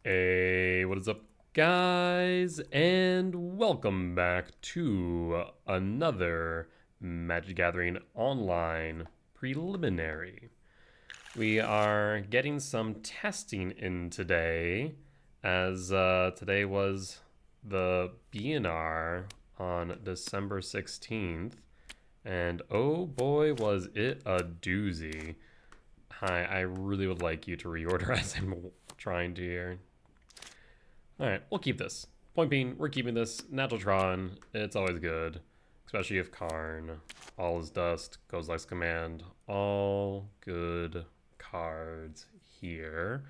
Hey, what is up, guys? And welcome back to another Magic Gathering Online preliminary. We are getting some testing in today, as today was the BNR on December 16th, and oh boy, was it a doozy. Hi, I really would like you to reorder as I'm trying to here. Alright, we'll keep this. Point being, we're keeping this. Natural Tron, it's always good. Especially if Karn. All is dust, goes like command. All good cards here.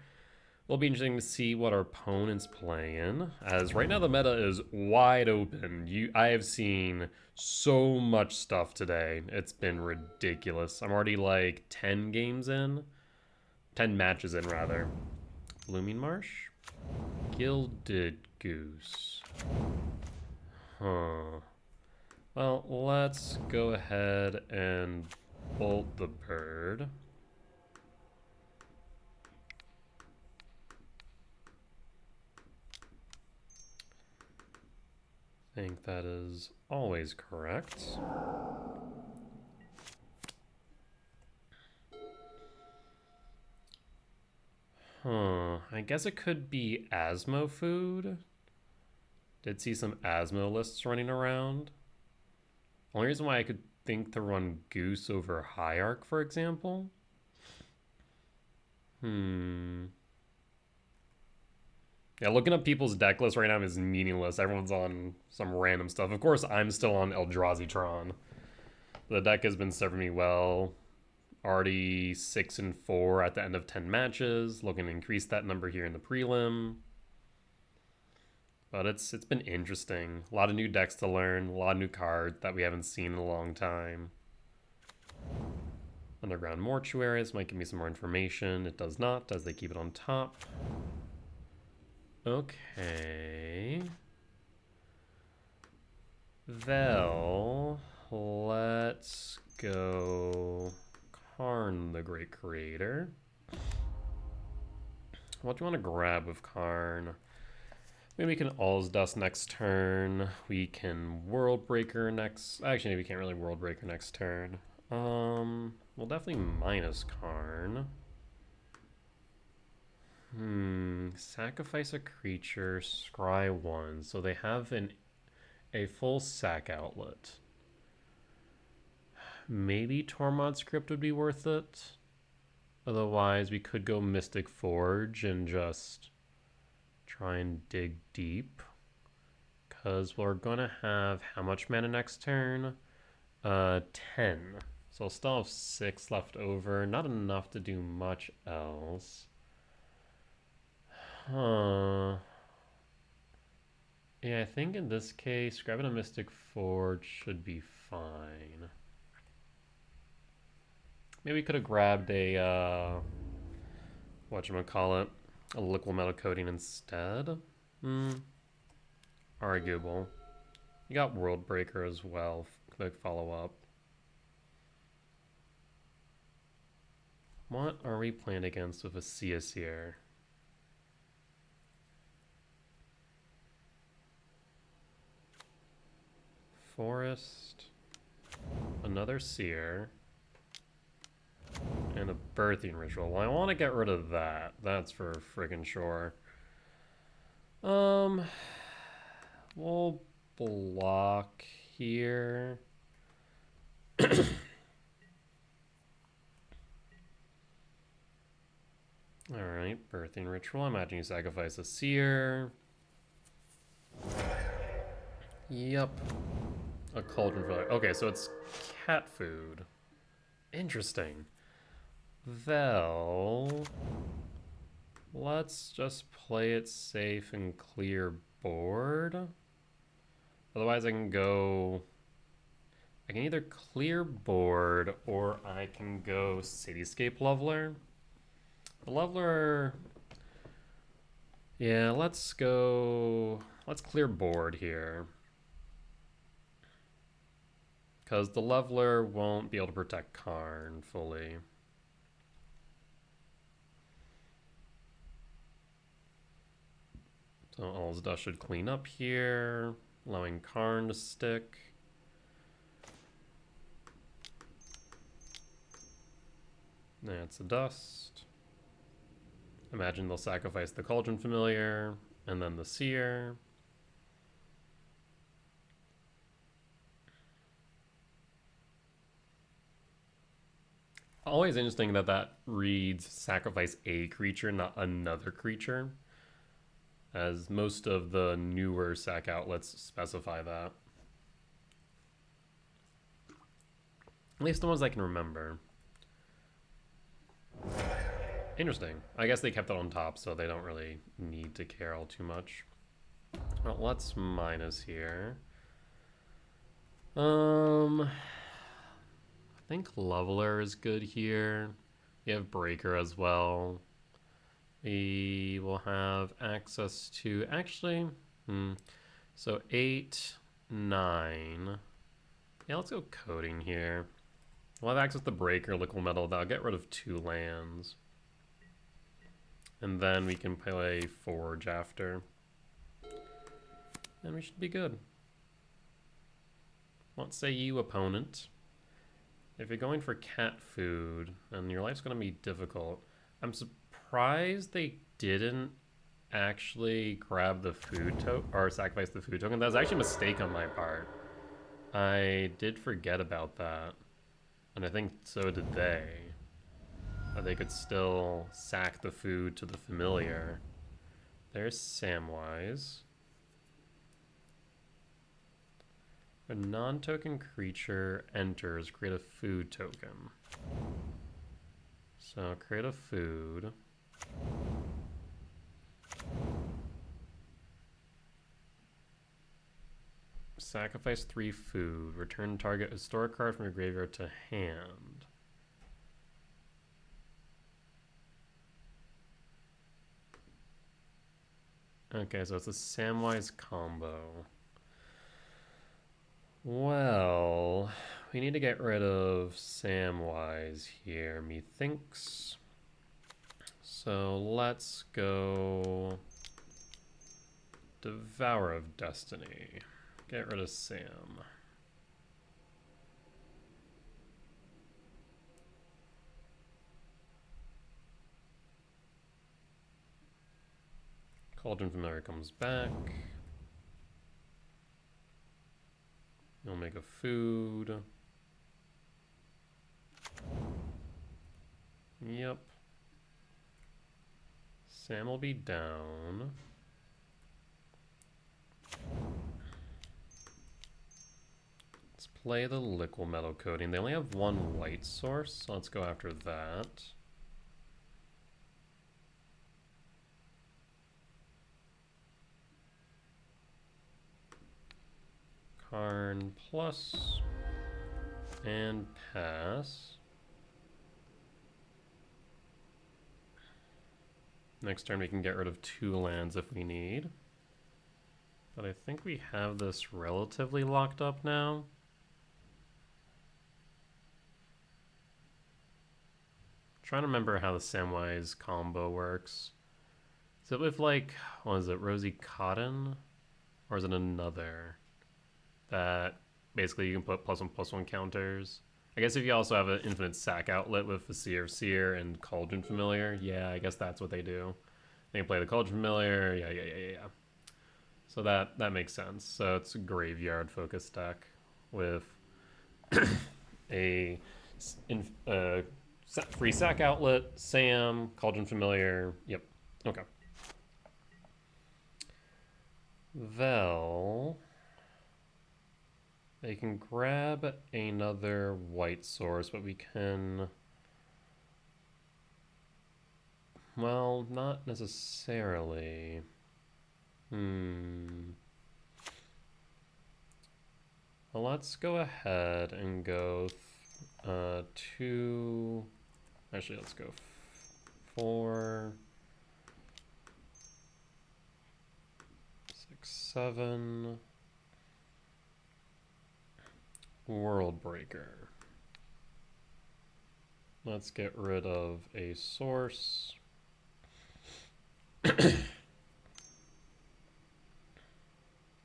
It'll be interesting to see what our opponent's playing, as right now the meta is wide open. I have seen so much stuff today. It's been ridiculous. I'm already like 10 games in. 10 matches in, rather. Blooming Marsh? Gilded Goose. Huh. Well, let's go ahead and bolt the bird. I think that is always correct. I guess it could be Asmo food. Did see some Asmo lists running around. Only reason why I could think to run Goose over Hierarch, for example. Yeah, looking up people's deck list right now is meaningless. Everyone's on some random stuff. Of course, I'm still on Eldrazi Tron. The deck has been serving me well. Already 6-4 at the end of 10 matches. Looking to increase that number here in the prelim. But it's been interesting. A lot of new decks to learn. A lot of new cards that we haven't seen in a long time. Underground Mortuaries might give me some more information. It does not, as they keep it on top. Okay. Well, let's go Karn the Great Creator. What do you want to grab with Karn? Maybe we can All's Dust next turn. We can World Breaker next. Actually, we can't really World Breaker next turn. We'll definitely minus Karn. Sacrifice a creature, scry 1. So they have a full sack outlet. Maybe Tormod Script would be worth it. Otherwise, we could go Mystic Forge and just try and dig deep. Because we're going to have how much mana next turn? 10. So I'll still have 6 left over. Not enough to do much else. Yeah, I think in this case, grabbing a Mystic Forge should be fine. Maybe we could have grabbed a, whatchamacallit, a liquid metal coating instead. Arguable. You got World Breaker as well, quick follow-up. What are we playing against with a Seer? Forest, another Seer, and a Birthing Ritual. Well, I want to get rid of that. That's for friggin' sure. We'll block here. Alright, Birthing Ritual. I imagine you sacrifice a Seer. Yep. A Cauldron for... Okay, so it's cat food. Interesting. Well, let's just play it safe and clear board. Otherwise I can go... I can either clear board or I can go Cityscape Leveler. The Leveler... Yeah, let's go... Let's clear board here. Because the Leveler won't be able to protect Karn fully. So All's Dust should clean up here, allowing Karn to stick. That's a dust. Imagine they'll sacrifice the Cauldron Familiar, and then the Seer. Always interesting that that reads sacrifice a creature, not another creature, as most of the newer sack outlets specify that. At least the ones I can remember. Interesting. I guess they kept it on top, so they don't really need to care all too much. Well, let's minus here. I think Leveler is good here. You have Breaker as well. We will have access to, actually, so 8, 9. Yeah, let's go Coding here. We'll have access to Breaker, Liquid Metal. That'll get rid of 2 lands. And then we can play Forge after. And we should be good. What say you, opponent? If you're going for cat food, then your life's going to be difficult. I'm surprised they didn't actually grab the food token, or sacrifice the food token. That was actually a mistake on my part. I did forget about that. And I think so did they. They could still sack the food to the familiar. There's Samwise. A non-token creature enters, create a food token. So create a food. Sacrifice 3 food. Return target historic card from your graveyard to hand. Okay, so it's a Samwise combo. Well, we need to get rid of Samwise here, methinks. So let's go Devourer of Destiny. Get rid of Sam. Cauldron Familiar comes back. You'll make a food. Yep. Sam will be down. Let's play the Liquid Metal Coating. They only have 1 white source, so let's go after that. Karn plus and pass. Next turn we can get rid of 2 lands if we need. But I think we have this relatively locked up now. Trying to remember how the Samwise combo works. Is it with like, what is it, Rosy Cotton? Or is it another? That basically you can put +1/+1 counters. I guess if you also have an infinite sack outlet with the Seer and Cauldron Familiar, yeah, I guess that's what they do. They can play the Cauldron Familiar, yeah. So that makes sense. So it's a graveyard focused deck with a free sack outlet, Sam, Cauldron Familiar. Yep. Okay. Vel. They can grab another white source, but we can... Well, not necessarily. Well, let's go ahead and go 2... Actually, let's go 4... 6, 7... World Breaker. Let's get rid of a source.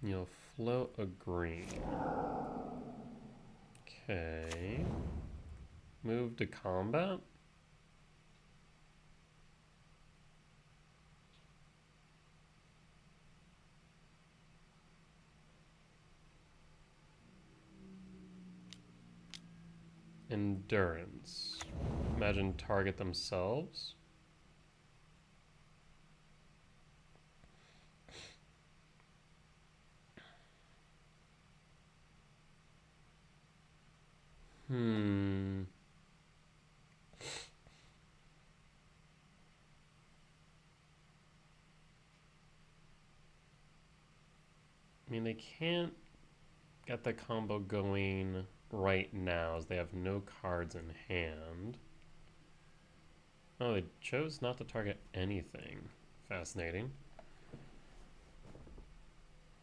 You'll float a green. Okay. Move to combat. Endurance. Imagine target themselves. I mean, they can't get the combo going right now as they have no cards in hand. Oh, they chose not to target anything. Fascinating.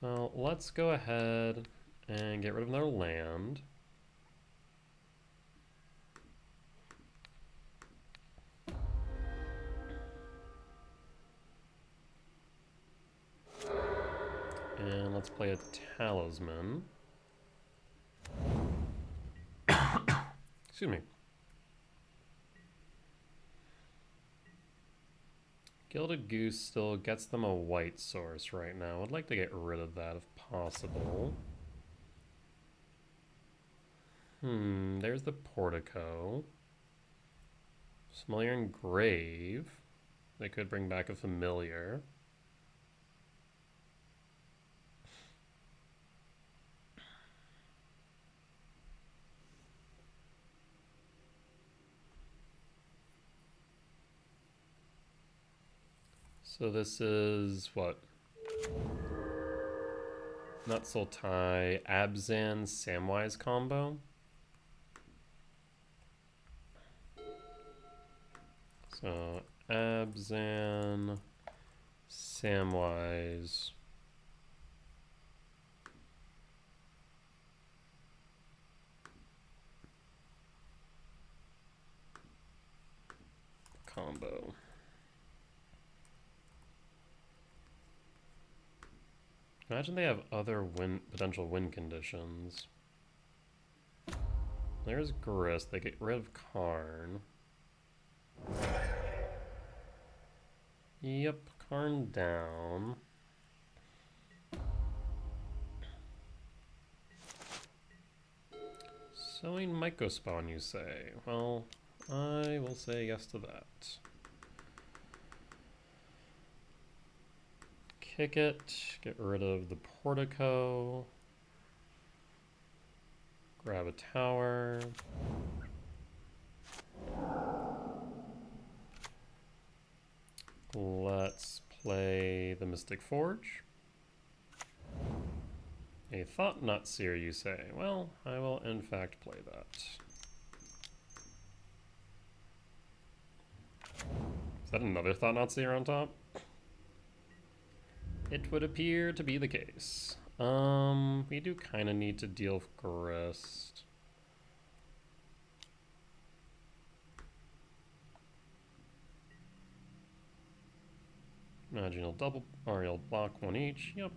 Well, let's go ahead and get rid of their land. And let's play a talisman. Excuse me. Gilded Goose still gets them a white source right now. I'd like to get rid of that if possible. There's the Portico. Smoldering Grave. They could bring back a familiar. So this is what? Not Sultai, Abzan Sam Combo. So Abzan Samwise combo. Imagine they have other potential win conditions. There's Grist. They get rid of Karn. Yep, Karn down. Sowing Mycospawn, you say? Well, I will say yes to that. Kick it, get rid of the Portico, grab a tower. Let's play the Mystic Forge. A Thought-Knot Seer, you say? Well, I will in fact play that. Is that another Thought-Knot Seer on top? It would appear to be the case. We do kind of need to deal with Grist. Imagine you'll double, or you'll block one each. Yep.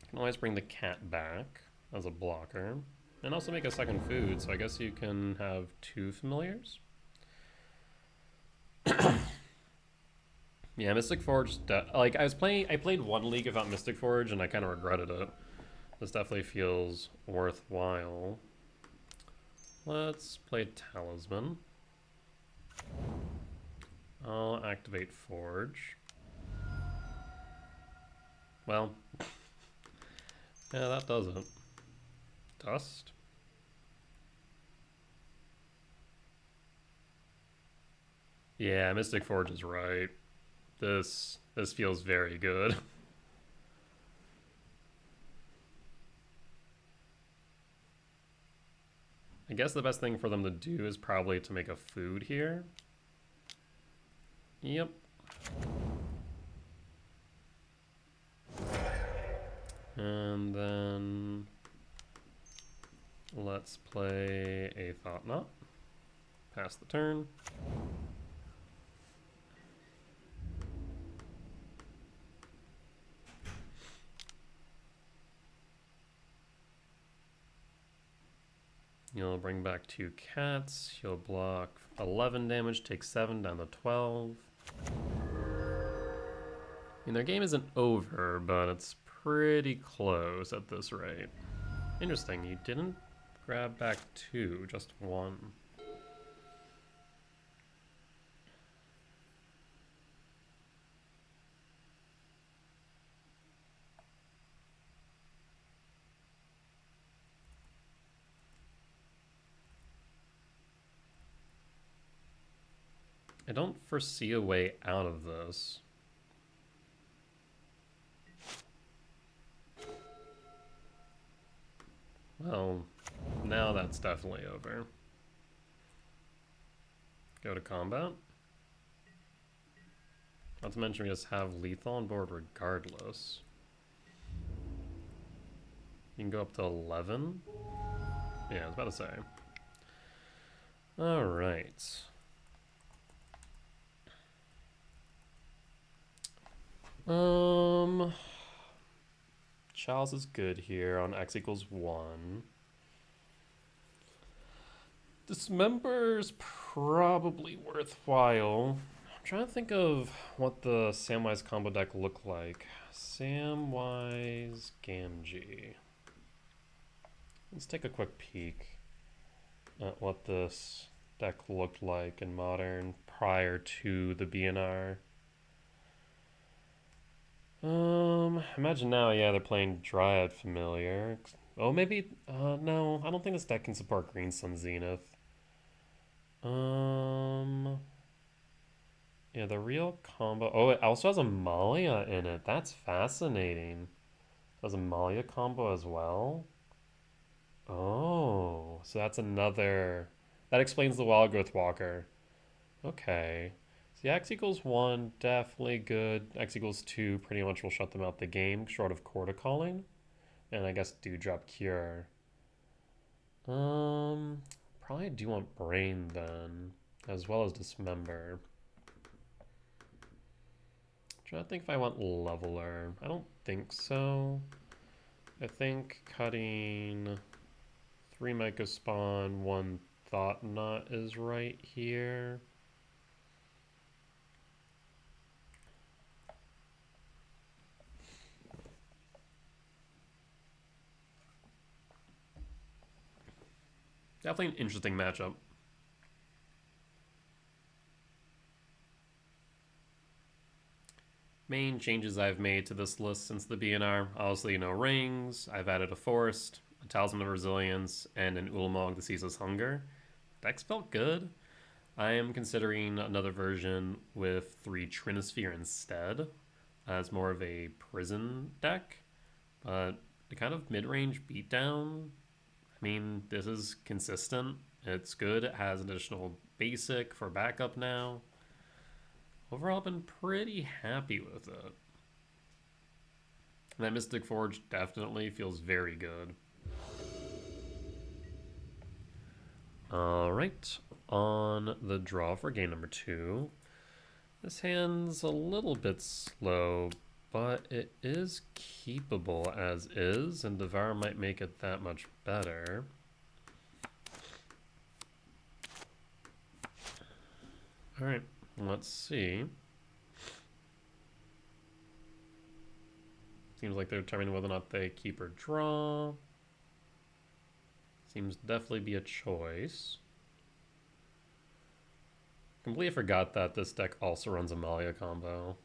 Can always bring the cat back as a blocker, and also make a second food, so I guess you can have two familiars. Yeah, Mystic Forge, like I played one league without Mystic Forge and I kind of regretted it. This definitely feels worthwhile. Let's play Talisman. I'll activate Forge. Well, yeah, that does it. Dust. Yeah, Mystic Forge is right. This feels very good. I guess the best thing for them to do is probably to make a food here. Yep. And then Let's play a Thought Knot. Pass the turn. You'll bring back 2 cats. You'll block 11 damage, take 7 down to 12. I mean, their game isn't over, but it's pretty close at this rate. Interesting, you didn't grab back 2, just 1. I don't foresee a way out of this. Well, now that's definitely over. Go to combat. Not to mention we just have lethal on board regardless. You can go up to 11. Yeah, I was about to say. Alright. Charles is good here on X equals 1. Dismember's probably worthwhile. I'm trying to think of what the Samwise combo deck looked like. Samwise Gamgee. Let's take a quick peek at what this deck looked like in Modern prior to the BNR. Imagine now, yeah, they're playing Dryad Familiar. Oh, maybe, no, I don't think this deck can support Green Sun Zenith. Yeah, the real combo, oh, it also has a Malia in it. That's fascinating. It has a Malia combo as well. Oh, so that's another, that explains the Wild Growth Walker. Okay. So X equals 1, definitely good. X equals 2 pretty much will shut them out the game, short of Corda Calling. And I guess Dewdrop Cure. Probably do want Brain then, as well as Dismember. Trying to think if I want Leveler. I don't think so. I think cutting 3 Myco Spawn, 1 Thought Knot is right here. Definitely an interesting matchup. Main changes I've made to this list since the BNR. Obviously, no rings. I've added a Forest, a Talisman of Resilience, and an Ulamog the Ceaseless Hunger. Decks felt good. I am considering another version with 3 Trinisphere instead, as more of a prison deck. But the kind of mid-range beatdown, I mean, this is consistent. It's good. It has additional basic for backup now. Overall, I've been pretty happy with it. And that Mystic Forge definitely feels very good. Alright, on the draw for game number 2. This hand's a little bit slow, but it is keepable as is, and Devour might make it that much better. Alright, let's see. Seems like they're determining whether or not they keep or draw. Seems to definitely be a choice. Completely forgot that this deck also runs a Malia combo.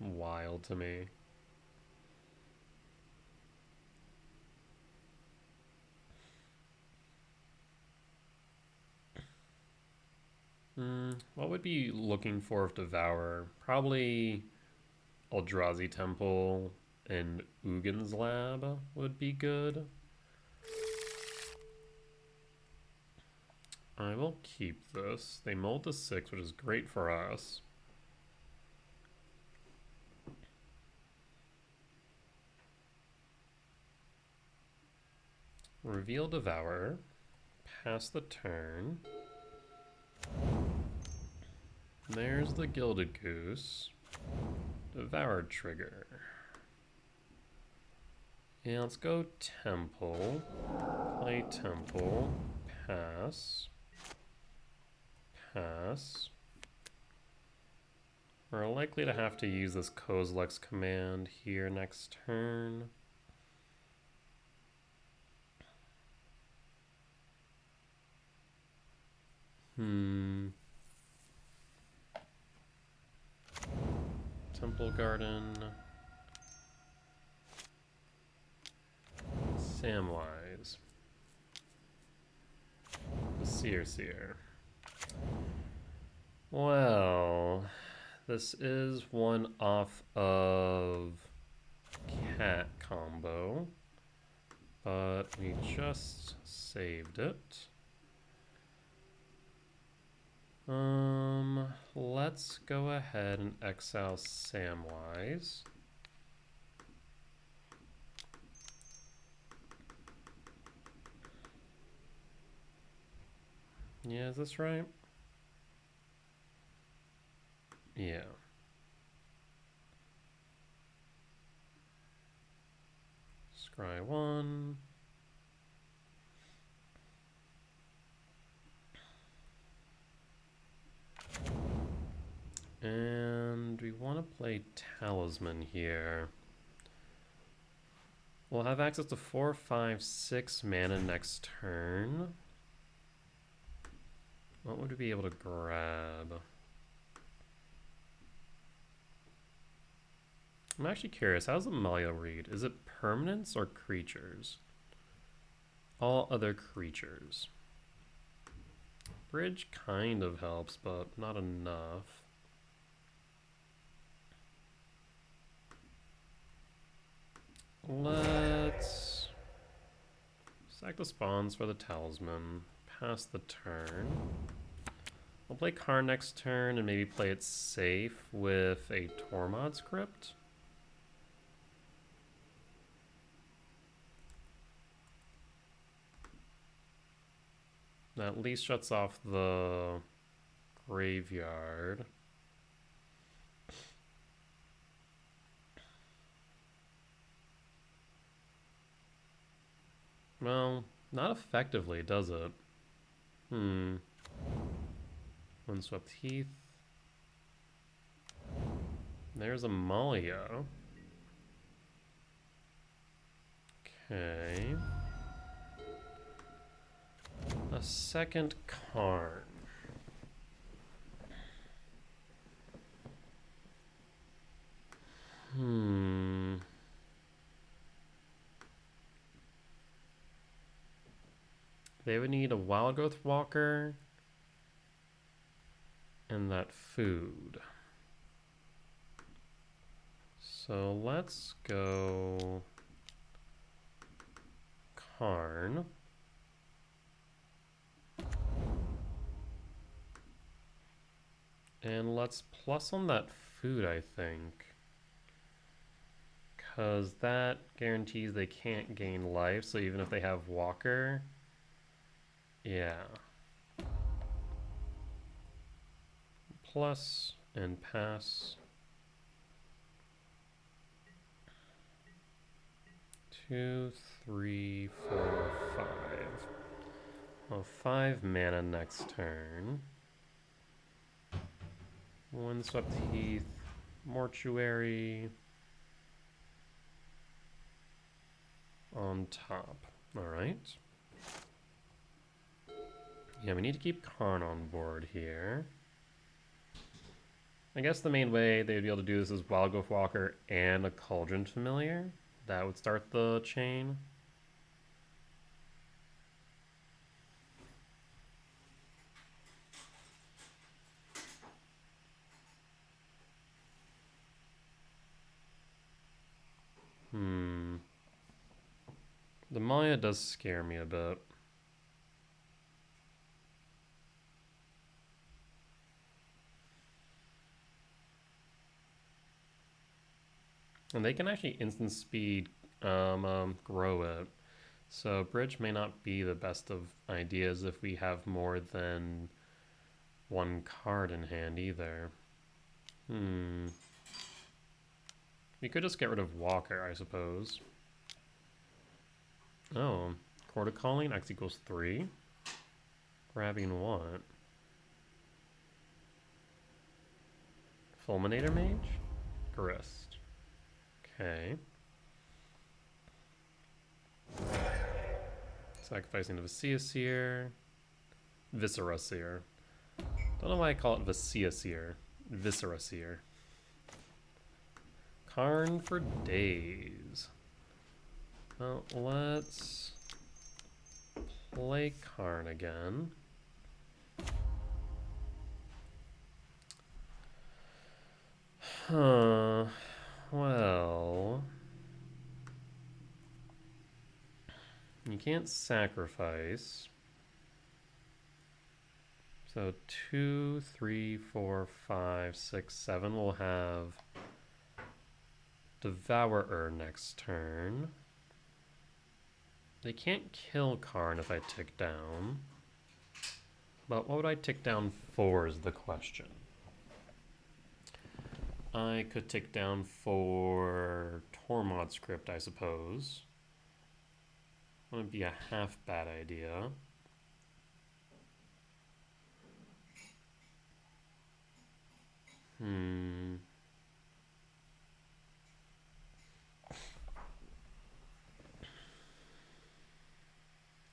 Wild to me. What would be looking for with Devour? Probably Eldrazi Temple and Ugin's Lab would be good. I will keep this. They mold to 6, which is great for us. Reveal Devour. Pass the turn. There's the Gilded Goose. Devour trigger. Yeah, let's go Temple. Play Temple. Pass. Pass. We're likely to have to use this Kozilek's command here next turn. Temple Garden. Samwise. The Seer. Well, this is one off of Cat Combo, but we just saved it. Let's go ahead and exile Samwise. Yeah, is this right? Yeah. Scry 1. And we want to play Talisman here. We'll have access to 4, 5, 6 mana next turn. What would we be able to grab? I'm actually curious, how's the Maya read? Is it permanents or creatures? All other creatures. Bridge kind of helps, but not enough. Let's sack the spawns for the Talisman. Pass the turn. We'll play Karn next turn and maybe play it safe with a Tormod's Crypt. That at least shuts off the graveyard. Well, not effectively, does it? Windswept Heath. There's a Malia. Okay. A second Karn. They would need a Wild Growth Walker and that food. So let's go Karn. And let's plus on that food, I think. Because that guarantees they can't gain life, so even if they have Walker... Yeah. Plus and pass. 2, 3, 4, 5. Well, 5 mana next turn. Windswept Heath, Mortuary on top. Alright. Yeah, we need to keep Karn on board here. I guess the main way they would be able to do this is Wild Growth Walker and a Cauldron Familiar. That would start the chain. The Maya does scare me a bit. And they can actually instant speed grow it. So bridge may not be the best of ideas if we have more than one card in hand either. We could just get rid of Walker, I suppose. Oh, Court of Calling, X equals 3. Grabbing what? Fulminator Mage? Grist. Okay. Sacrificing the Viciaseer. Visceraseer. Don't know why I call it Viciaseer. Visceraseer. Karn for days. Well, let's play Karn again. Huh. Well, you can't sacrifice. So 2, 3, 4, 5, 6, 7 will have Devourer next turn. They can't kill Karn if I tick down. But what would I tick down for is the question. I could tick down for Tormod Script, I suppose. That would be a half bad idea.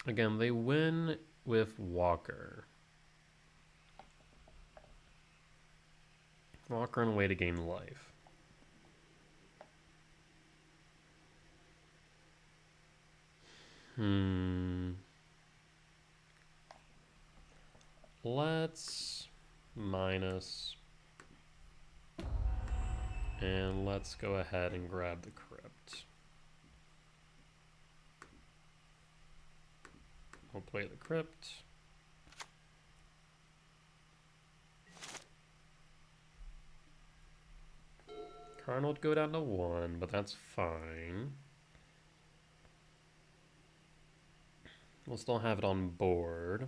Again, they win with Walker. Walker on a way to gain life. Let's minus. And let's go ahead and grab the Crypt. We'll play the Crypt. Karn will go down to 1, but that's fine. We'll still have it on board.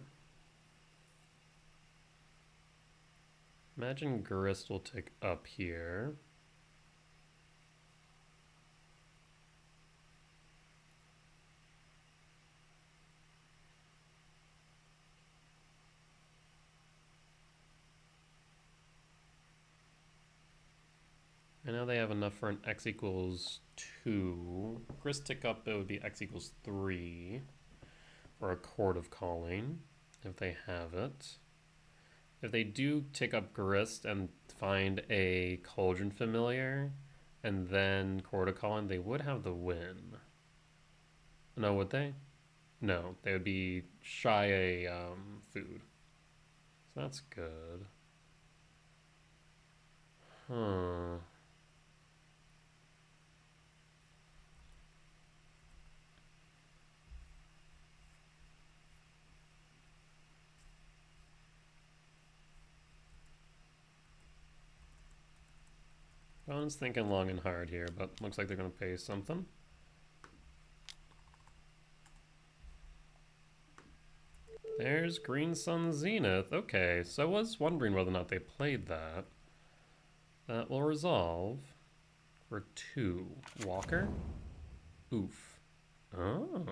Imagine Grist will tick up here. I know they have enough for an X equals 2. Grist tick up, it would be X equals 3 for a Court of Calling, if they have it. If they do tick up Grist and find a Cauldron Familiar and then Court of Calling, they would have the win. No, would they? No, they would be shy a food. So that's good. Huh. Opponent's thinking long and hard here, but looks like they're going to pay something. There's Green Sun Zenith. Okay, so I was wondering whether or not they played that. That will resolve for 2. Walker? Oof. Oh.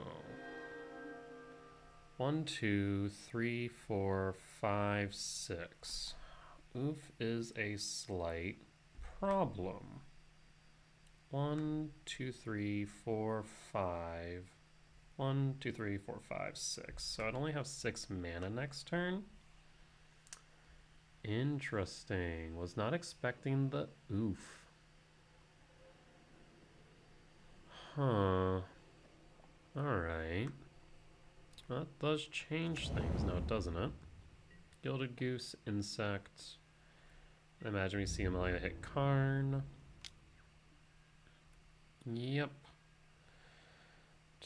1, 2, 3, 4, 5, 6. Oof is a slight problem. 1, 2, 3, 4, 5. 1, 2, 3, 4, 5, 6. So I'd only have 6 mana next turn. Interesting. Was not expecting the oof. Huh. Alright. That does change things now, doesn't it? Gilded Goose, Insect. I imagine we see him like to hit Karn. Yep.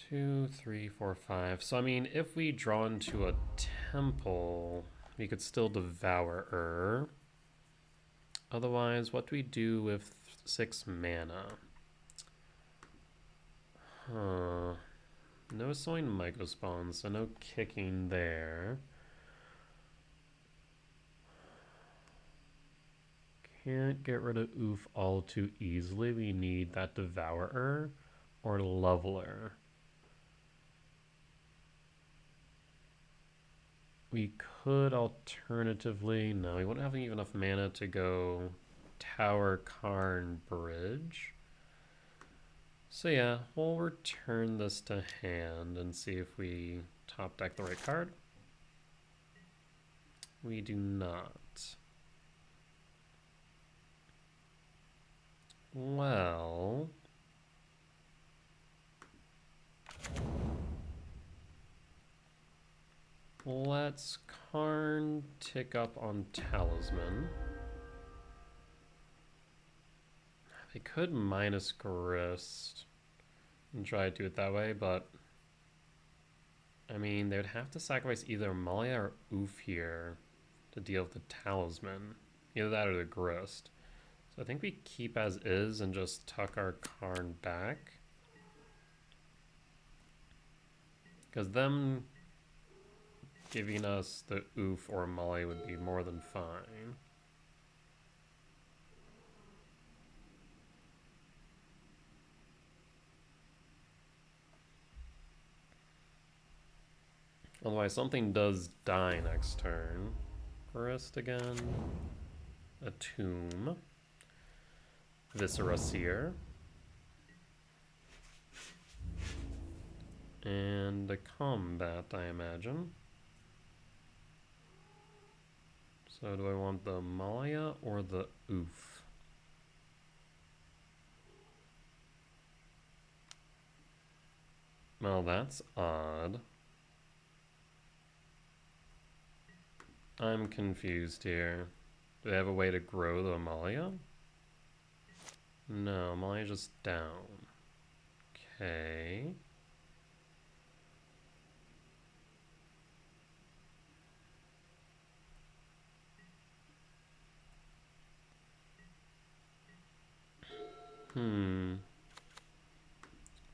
2, 3, 4, 5. So I mean, if we draw into a temple, we could still devour. Otherwise, what do we do with 6 mana? Huh. No sowing microspawns, so no kicking there. Can't get rid of Oof all too easily. We need that Devourer or Leveler. We could alternatively... No, we wouldn't have even enough mana to go Tower, Karn, Bridge. So yeah, we'll return this to hand and see if we top deck the right card. We do not. Well... let's Karn tick up on Talisman. They could minus Grist and try to do it that way, but I mean, they would have to sacrifice either Malia or Oof here to deal with the Talisman. Either that or the Grist. So I think we keep as is and just tuck our Karn back. Because them giving us the Oof or Malia would be more than fine. Otherwise, something does die next turn. Grist again. A Tomb. Viscera Seer. And a combat, I imagine. So do I want the Malia or the Oof? Well, that's odd. I'm confused here. Do they have a way to grow the Amalia? No, Amalia's just down. Okay.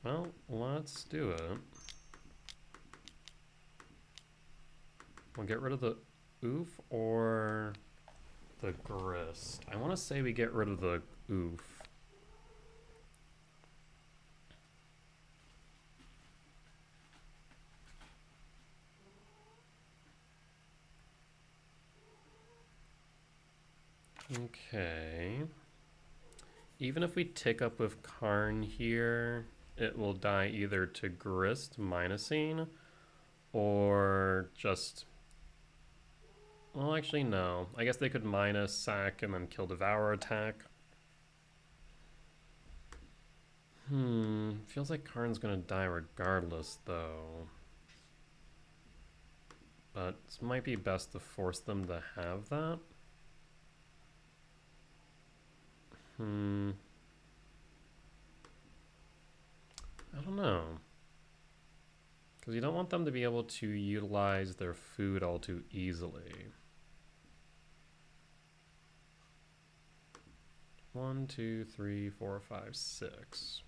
Well, let's do it. We'll get rid of the Oof or the Grist. I want to say we get rid of the Oof. Okay. Even if we tick up with Karn here, it will die either to Grist minusing or just... well, actually, no. I guess they could minus sack and then kill Devour attack. Feels like Karn's gonna die regardless, though. But it might be best to force them to have that. I don't know. Because you don't want them to be able to utilize their food all too easily. 1, 2, 3, 4, 5, 6.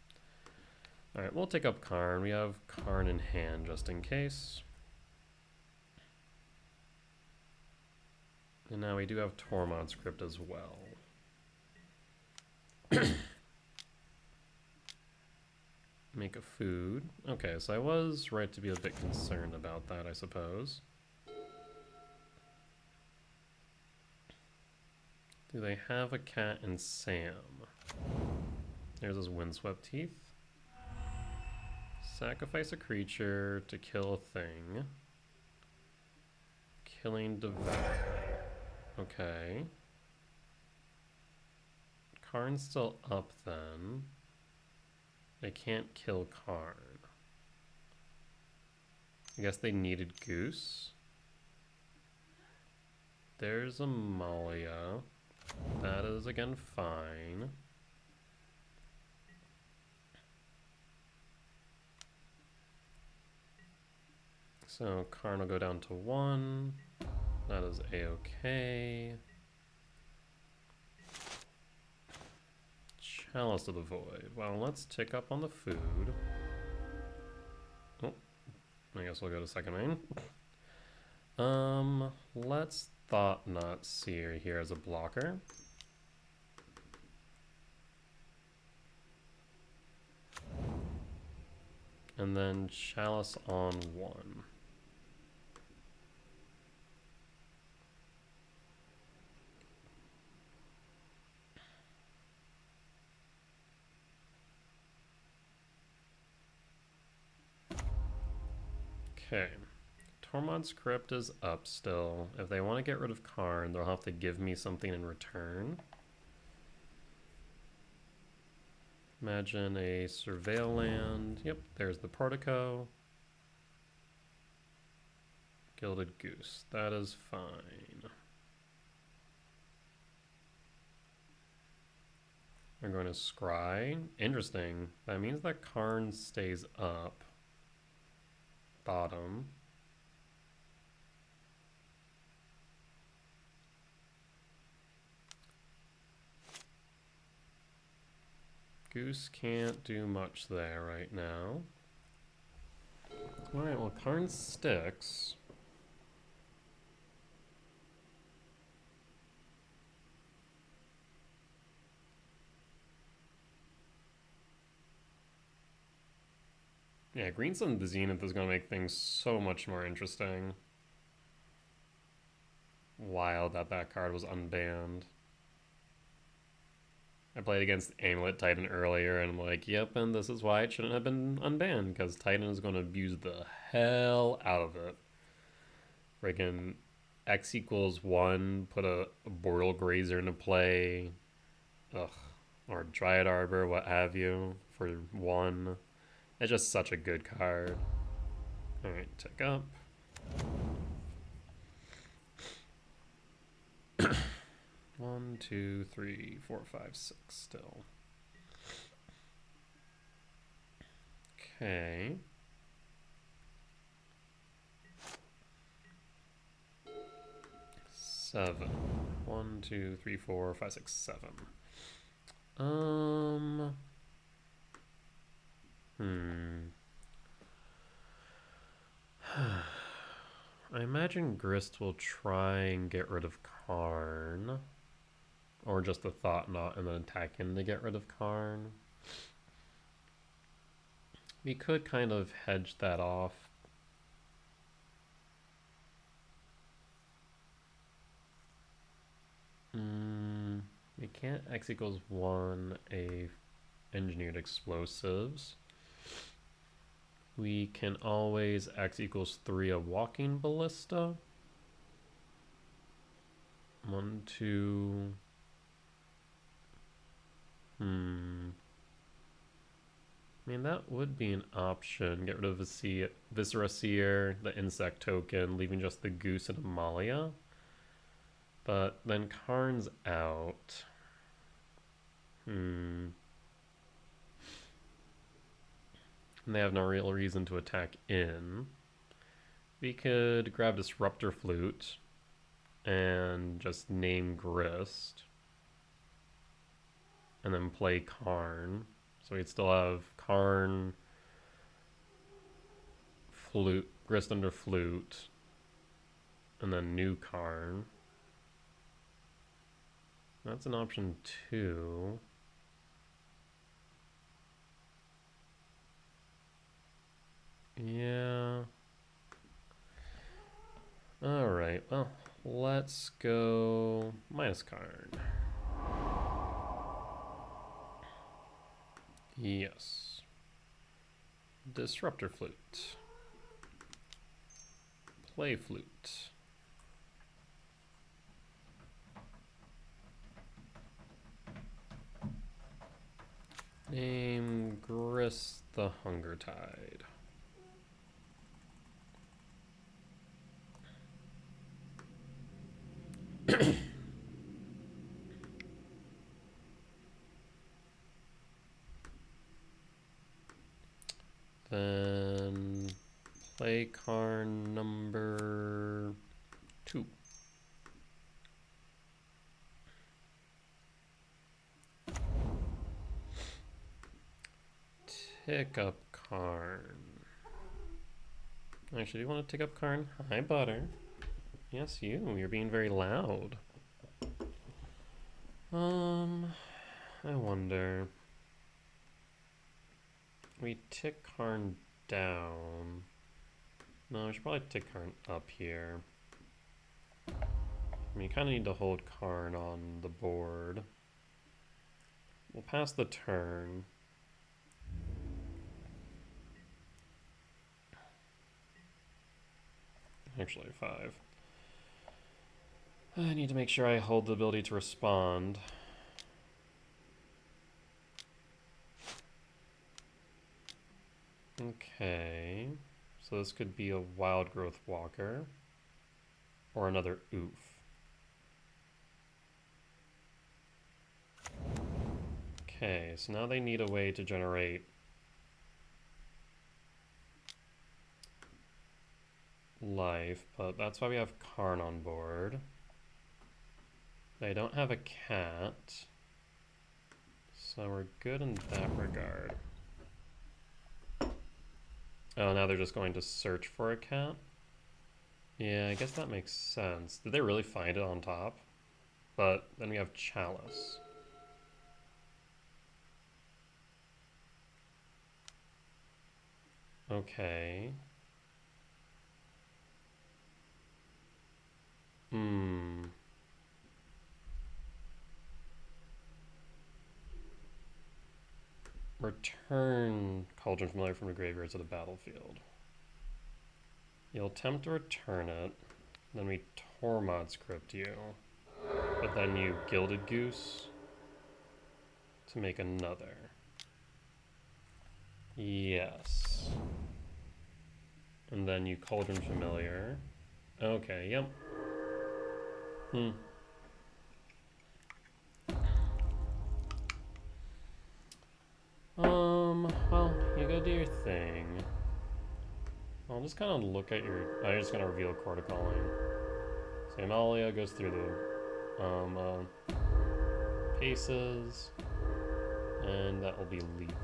Alright, we'll take up Karn. We have Karn in hand just in case. And now we do have Tormod's Script as well. Make a food. Okay, so I was right to be a bit concerned about that, I suppose. Do they have a cat and Sam? There's his Windswept Teeth. Sacrifice a creature to kill a thing. Killing Devour. Okay. Karn's still up then. They can't kill Karn. I guess they needed Goose. There's Amalia. That is again fine. So Karn will go down to 1. That is a-okay. Chalice of the Void. Well, let's tick up on the food. Oh, I guess we'll go to second main. Let's Thought Knot Seer here as a blocker. And then Chalice on 1. Okay. Tormod's Crypt is up still. If they want to get rid of Karn, they'll have to give me something in return. Imagine a Surveil land. Yep, there's the Portico. Gilded Goose. That is fine. We're going to scry. Interesting. That means that Karn stays up. Bottom. Goose can't do much there right now. Alright, well, Karn sticks. Yeah, Green Sun the Zenith is going to make things so much more interesting. Wild that that card was unbanned. I played against Amulet Titan earlier, and I'm like, yep, and this is why it shouldn't have been unbanned, because Titan is going to abuse the hell out of it. Friggin' X equals 1, put a Boreal Grazer into play, or Dryad Arbor, what have you, for 1. It's just such a good card. Alright, tick up. One, two, three, four, five, six still. Okay. Seven. 1, 2, 3, 4, 5, 6, 7. I imagine Grist will try and get rid of Karn. Or just a Thought Knot and then attack him to get rid of Karn. We could kind of hedge that off. We can't X equals 1 a engineered explosives. We can always X equals 3 a walking ballista. 1, 2. I mean, that would be an option. Get rid of the Viscera Seer, the insect token, leaving just the Goose and Amalia. But then Karn's out. And they have no real reason to attack in. We could grab Disruptor Flute and just name Grist. And then play Karn. So we'd still have Karn, Flute, Grist under Flute, and then new Karn. That's an option too. Yeah. Alright, well, let's go minus Karn. Yes. Disruptor Flute. Play Flute. Name Grist the Hunger Tide. Then play Karn number 2. Tick up Karn. Actually, do you want to take up Karn? Hi, Butter. Yes, you. You're being very loud. I wonder. We tick Karn down. No, we should probably tick Karn up here. I mean, you kind of need to hold Karn on the board. We'll pass the turn. Actually, 5. I need to make sure I hold the ability to respond. Okay. So this could be a Wild Growth Walker. Or another Oof. Okay, so now they need a way to generate life, but that's why we have Karn on board. They don't have a cat, so we're good in that regard. Oh, now they're just going to search for a cat? Yeah, I guess that makes sense. Did they really find it on top? But then we have Chalice. Okay. Return Cauldron Familiar from the graveyard to the battlefield. You'll attempt to return it, then we Tormod script you, but then you Gilded Goose to make another. Yes. And then you Cauldron Familiar. Okay, yep. Well, you go do your thing. I'll just kind of look at your... I'm just going to reveal Court of Calling. So Amalia goes through the paces, and that will be lethal.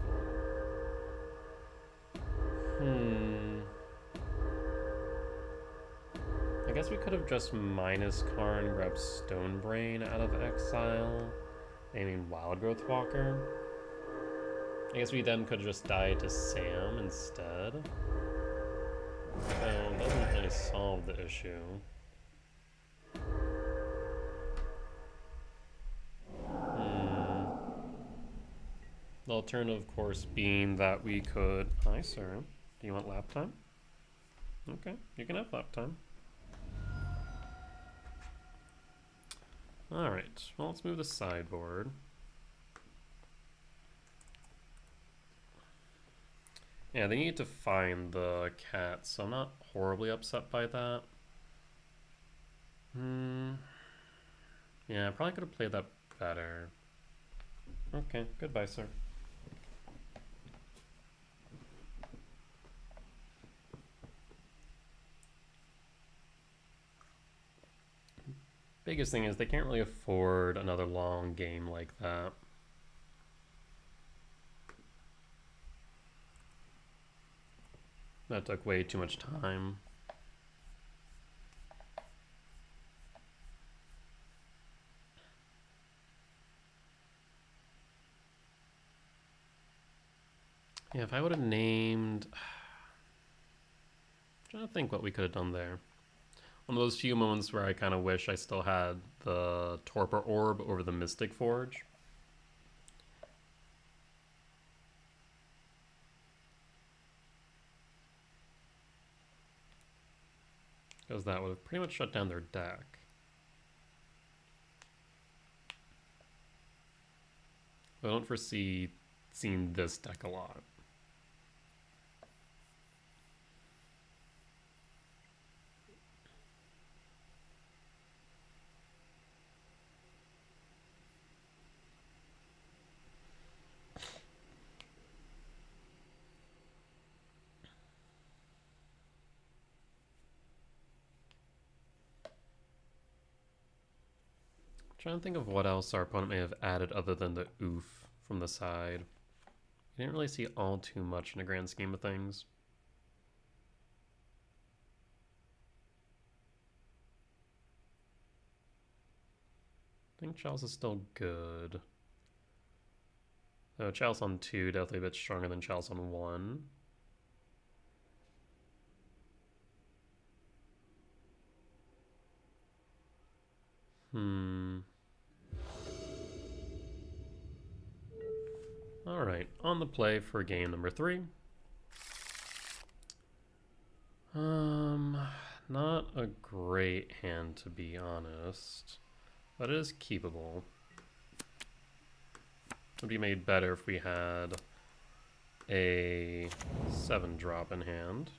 I guess we could have just minus Karn, grabbed Stonebrain out of exile, naming Wild Growth Walker. I guess we then could have just died to Sam instead. So it doesn't really solve the issue. The alternative, of course, being that we could... Hi, sir. Do you want lap time? Okay, you can have lap time. Alright, well, let's move the sideboard. Yeah, they need to find the cat, so I'm not horribly upset by that. Yeah, I probably could have played that better. Okay, goodbye, sir. Biggest thing is they can't really afford another long game like that. That took way too much time. Yeah, if I would have named... I'm trying to think what we could have done there. One of those few moments where I kind of wish I still had the Torpor Orb over the Mystic Forge. Because that would have pretty much shut down their deck. I don't foresee seeing this deck a lot. Trying to think of what else our opponent may have added other than the oof from the side. You didn't really see all too much in the grand scheme of things. think Chalice is still good. Oh, Chalice on 2, definitely a bit stronger than Chalice on 1. Alright, on the play for game number 3. Not a great hand, to be honest, but it is keepable. Would be made better if we had a 7-drop in hand.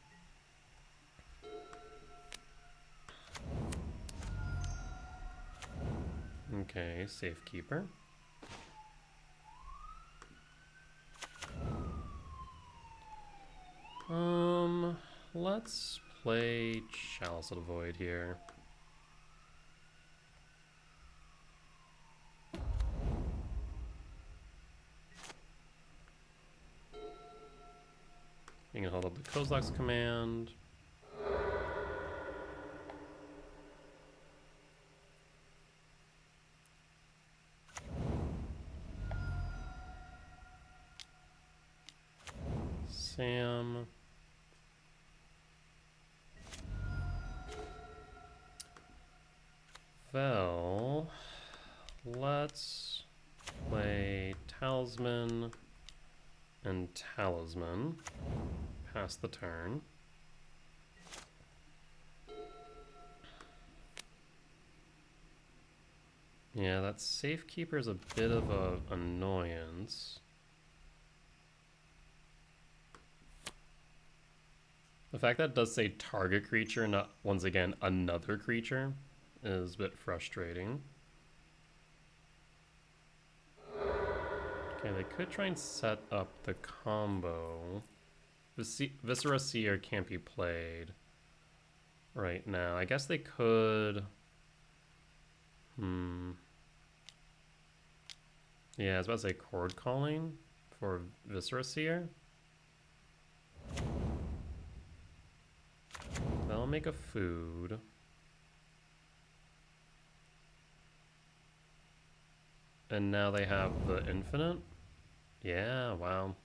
Okay, Safekeeper. Let's play Chalice of the Void here. You can hold up the Kozilek's command. Sam. Well, let's play Talisman and Talisman. Pass the turn. Yeah, that Safekeeper is a bit of an annoyance. The fact that it does say target creature, not once again another creature, is a bit frustrating. Okay, they could try and set up the combo. Viscera Seer can't be played right now. I guess they could... Yeah, I was about to say Chord Calling for Viscera Seer. They'll make a food. And now they have the infinite? Yeah, wow.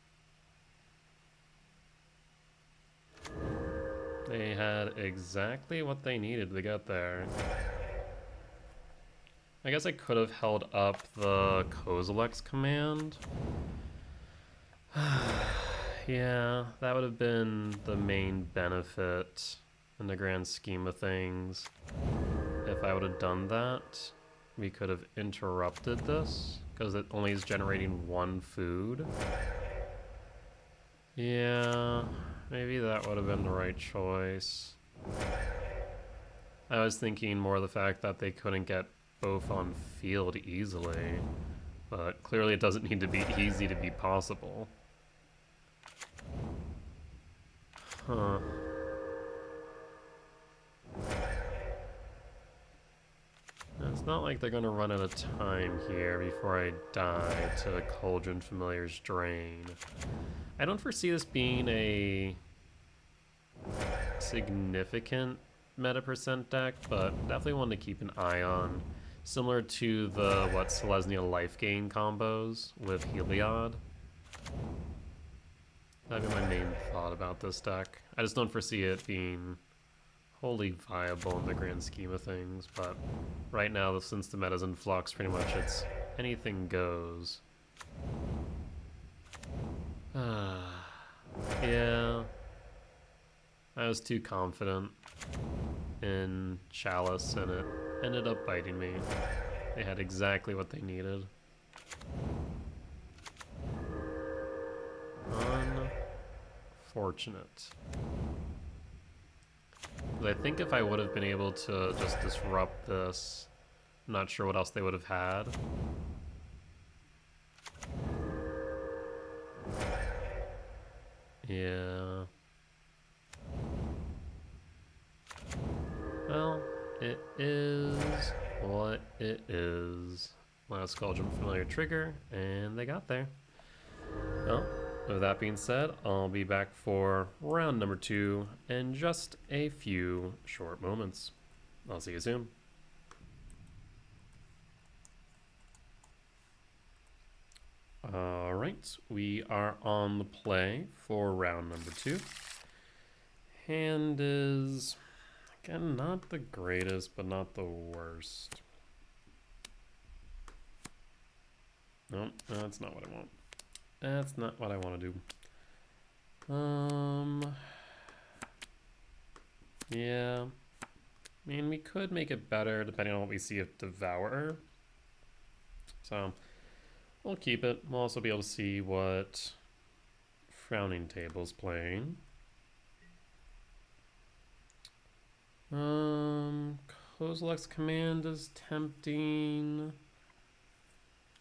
They had exactly what they needed to get there. I guess I could have held up the Kozilek's command. Yeah, that would have been the main benefit in the grand scheme of things. If I would have done that, we could have interrupted this, because it only is generating 1 food. Yeah, maybe that would have been the right choice. I was thinking more of the fact that they couldn't get both on field easily, but clearly it doesn't need to be easy to be possible. Huh. It's not like they're gonna run out of time here before I die to Cauldron Familiar's Drain. I don't foresee this being a significant meta percent deck, but definitely one to keep an eye on. Similar to the, Selesnya Life Gain combos with Heliod. That'd be my main thought about this deck. I just don't foresee it being wholly viable in the grand scheme of things, but right now, since the meta's in flux, pretty much it's anything goes. Yeah. I was too confident in Chalice, and it ended up biting me. They had exactly what they needed. Unfortunate. I think if I would have been able to just disrupt this, I'm not sure what else they would have had. Yeah. Well, it is what it is. Last Cauldron Familiar trigger, and they got there. Well, with that being said, I'll be back for round number 2 in just a few short moments. I'll see you soon. Alright, we are on the play for round number 2. Hand is, again, not the greatest, but not the worst. No, that's not what I want. That's not what I want to do. Yeah. I mean, we could make it better depending on what we see of Devourer. So, we'll keep it. We'll also be able to see what Frowning Table's playing. Kozilek's Command is tempting.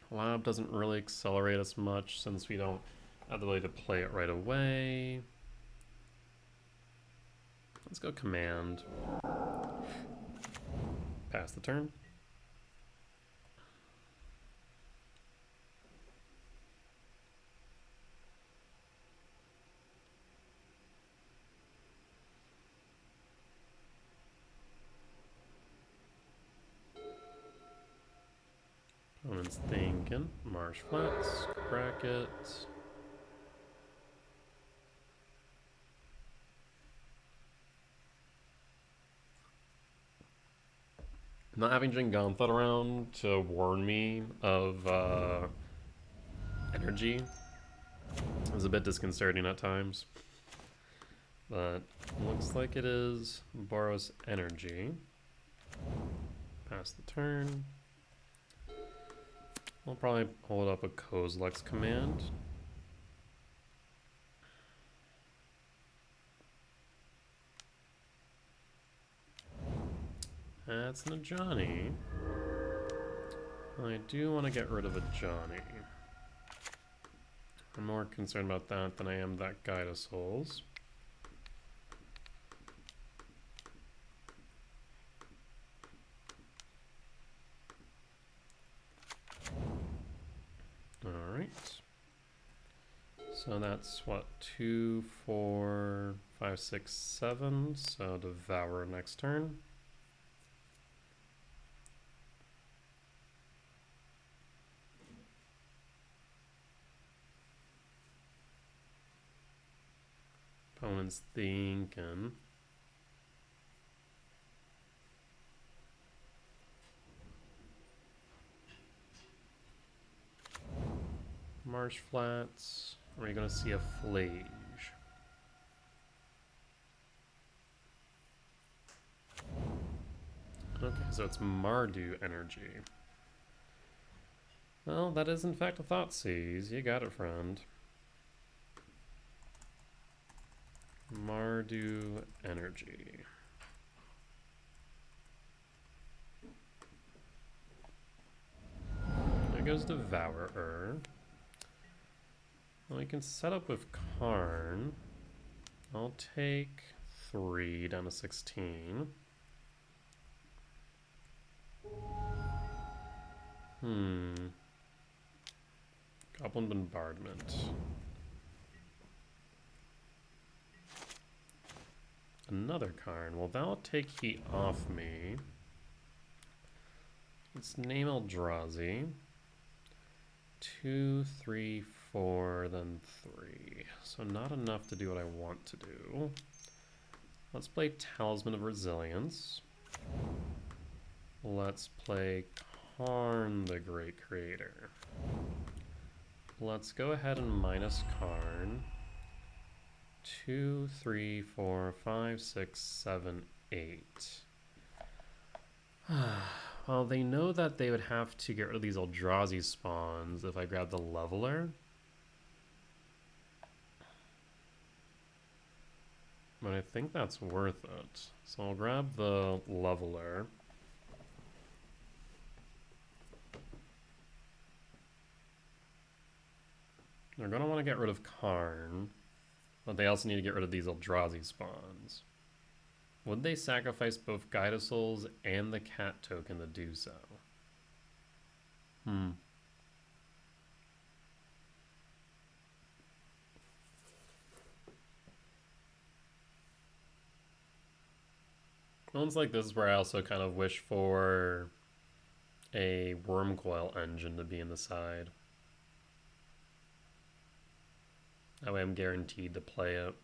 Lab doesn't really accelerate us much since we don't have the ability to play it right away. Let's go Command. Pass the turn. Opponent's thinking. Marsh Flats, crack it. Not having Jingantha around to warn me of energy is a bit disconcerting at times. But looks like it is Boros Energy. Pass the turn. We'll probably hold up a Kozilek's Command. That's Najani. I do want to get rid of a Johnny. I'm more concerned about that than I am that Guide of Souls. Alright. So that's what, 2, 4, 5, 6, 7. So Devour next turn. Opponent's thinking. Marsh Flats. Are you going to see a Flage? Okay, so it's Mardu Energy. Well, that is in fact a Thoughtseize. You got it, friend. Mardu Energy. There goes Devourer. Well, we can set up with Karn. I'll take 3 down to 16. Goblin Bombardment. Another Karn. Well, that'll take heat off me. Let's name Eldrazi. 2, 3, 4, then 3. So not enough to do what I want to do. Let's play Talisman of Resilience. Let's play Karn the Great Creator. Let's go ahead and minus Karn. 2, 3, 4, 5, 6, 7, 8. Well, they know that they would have to get rid of these Eldrazi spawns if I grab the Leveler. But I think that's worth it. So I'll grab the Leveler. They're going to want to get rid of Karn, but they also need to get rid of these Eldrazi spawns. Would they sacrifice both Guide of Souls and the cat token to do so? Moments like this is where I also kind of wish for a Wormcoil engine to be in the side. That way I'm guaranteed to play it.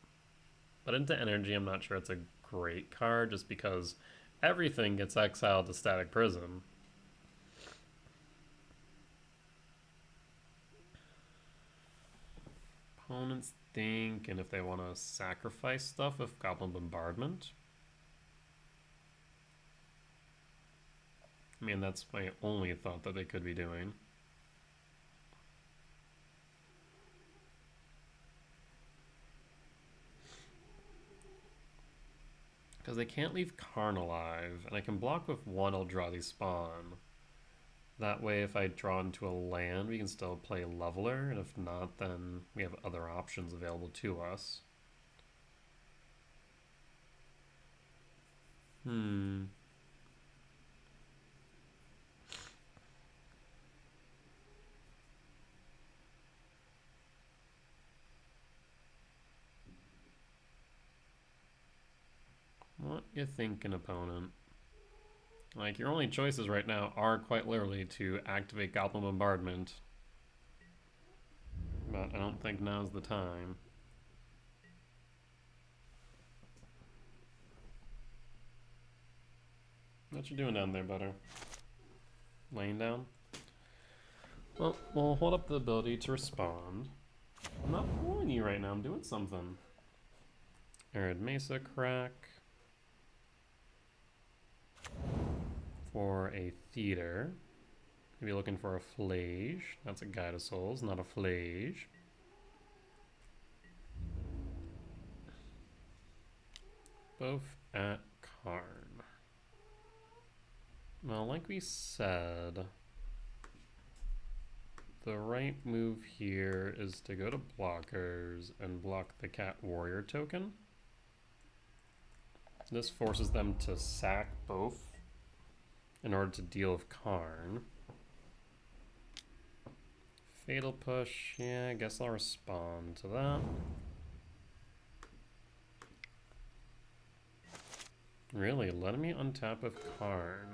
But into energy, I'm not sure it's a great card just because everything gets exiled to Static Prism. Opponents think, and if they want to sacrifice stuff with Goblin Bombardment. I mean, that's my only thought that they could be doing. Because they can't leave Karn alive, and I can block with one Eldrazi Spawn. That way, if I draw into a land, we can still play Leveler, and if not, then we have other options available to us. What you thinking, opponent? Like, your only choices right now are quite literally to activate Goblin Bombardment. But I don't think now's the time. What you doing down there, Butter? Laying down? Well, we'll hold up the ability to respond. I'm not pulling you right now, I'm doing something. Arid Mesa Crack. For a Theater. Maybe looking for a Flage. That's a Guide of Souls, not a Flage. Both at Karn. Well, like we said, the right move here is to go to blockers and block the Cat Warrior token. This forces them to sack both in order to deal with Karn. Fatal Push, yeah, I guess I'll respond to that. Really, letting me untap with Karn.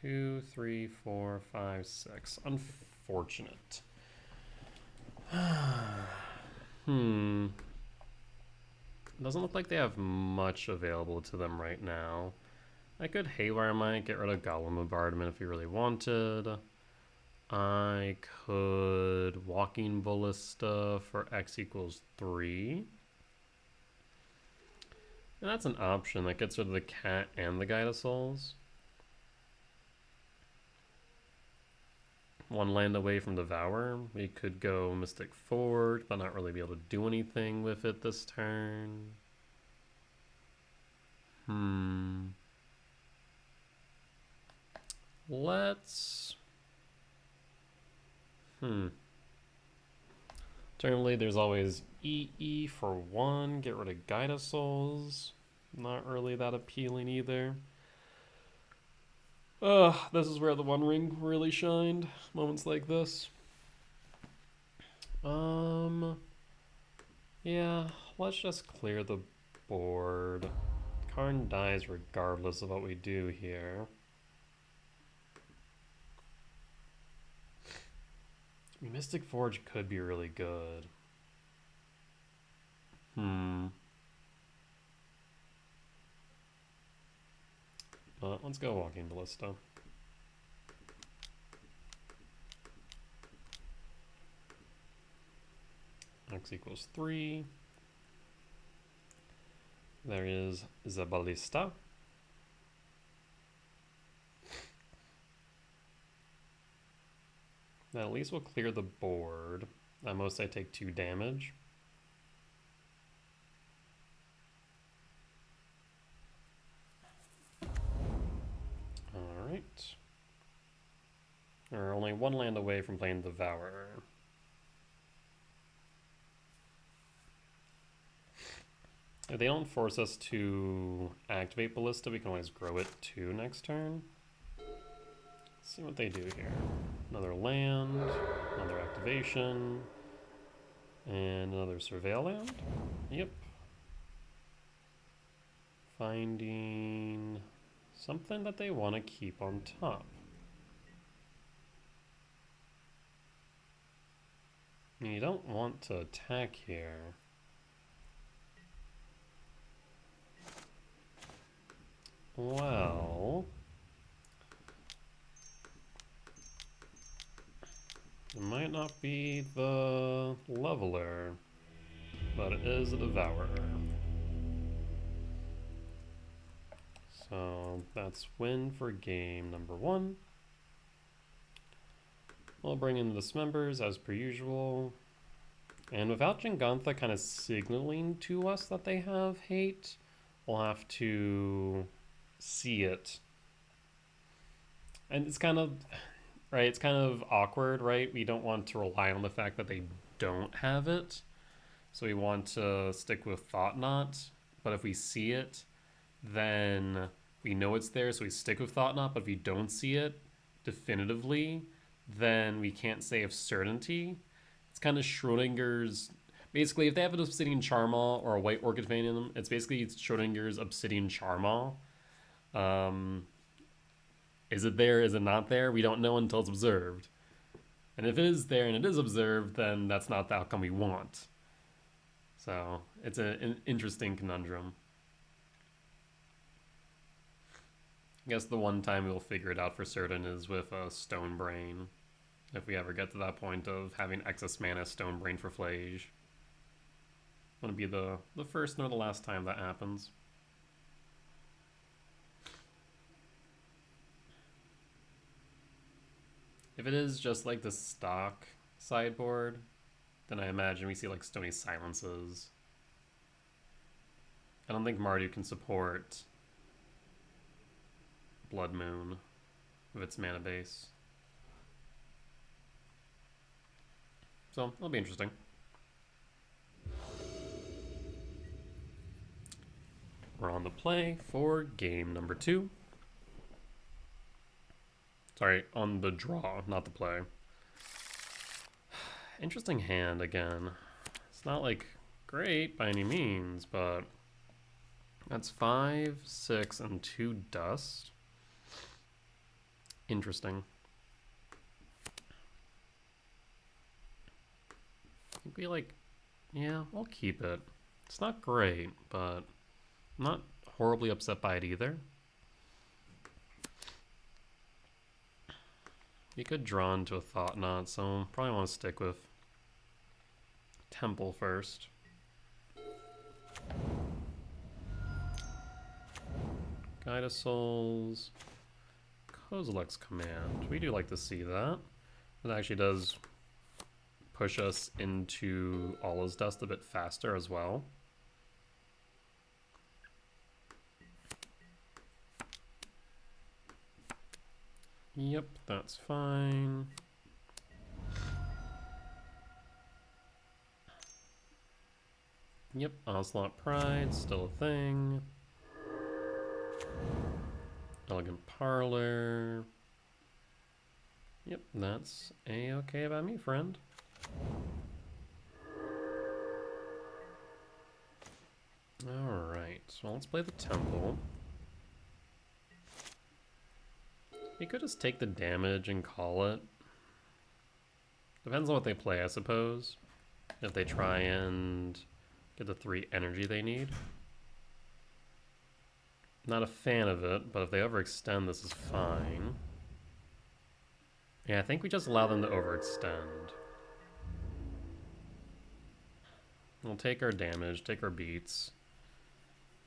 2, 3, 4, 5, 6. Unfortunate. Doesn't look like they have much available to them right now. I could Haywire Mite, get rid of Goblin Bombardment if you really wanted. I could Walking Ballista for X equals 3. And that's an option that gets rid of the cat and the Guide of Souls. One land away from Devour. We could go Mystic Forge, but not really be able to do anything with it this turn. Let's... Alternatively, there's always EE for 1. Get rid of Guide of Souls. Not really that appealing either. This is where the One Ring really shined. Moments like this. Yeah, let's just clear the board. Karn dies regardless of what we do here. Mystic Forge could be really good. Let's go Walking Ballista. X equals 3. There is the Ballista. That at least will clear the board. At most I take 2 damage. Alright. We're only 1 land away from playing Devourer. If they don't force us to activate Ballista, we can always grow it 2 next turn. Let's see what they do here. Another land, another activation, and another Surveil land. Yep. Finding something that they want to keep on top. You don't want to attack here. Well, it might not be the leveler, but it is a devourer. So that's win for game number 1. We'll bring in the dismembers as per usual. And without Jingantha kind of signaling to us that they have hate, we'll have to see it. And it's kind of, right, it's kind of awkward, right? We don't want to rely on the fact that they don't have it. So we want to stick with Thought Knot. But if we see it, then we know it's there, so we stick with Thought Knot. But if we don't see it definitively, then we can't say with certainty. It's kind of Schrodinger's... Basically, if they have an Obsidian Charmaw or a White Orchid Vein in them, it's basically Schrodinger's Obsidian Charmaw. Is it there? Is it not there? We don't know until it's observed. And if it is there and it is observed, then that's not the outcome we want. So it's an interesting conundrum. I guess the one time we'll figure it out for certain is with a Stone Brain. If we ever get to that point of having excess mana Stone Brain for Flage. Wouldn't be the first nor the last time that happens. If it is just like the stock sideboard, then I imagine we see like Stony Silences. I don't think Mardu can support Blood Moon with its mana base. So it'll be interesting. We're on the play for game number 2. Sorry, on the draw, not the play. Interesting hand again. It's not like great by any means, but that's 5, 6, and 2 dust. Interesting. I think we yeah, we'll keep it. It's not great, but I'm not horribly upset by it either. You could draw into a Thought Knot, so probably want to stick with Temple first. Guide of Souls, Kozilek's Command. We do like to see that. It actually does push us into Allah's Dust a bit faster as well. Yep, that's fine. Yep, Onslaught Pride, still a thing. Elegant Parlor. Yep, that's a-okay about me, friend. Alright, so let's play the Temple. You could just take the damage and call it. Depends on what they play, I suppose. If they try and get the 3 energy they need. Not a fan of it, but if they overextend, this is fine. Yeah, I think we just allow them to overextend. We'll take our damage, take our beats,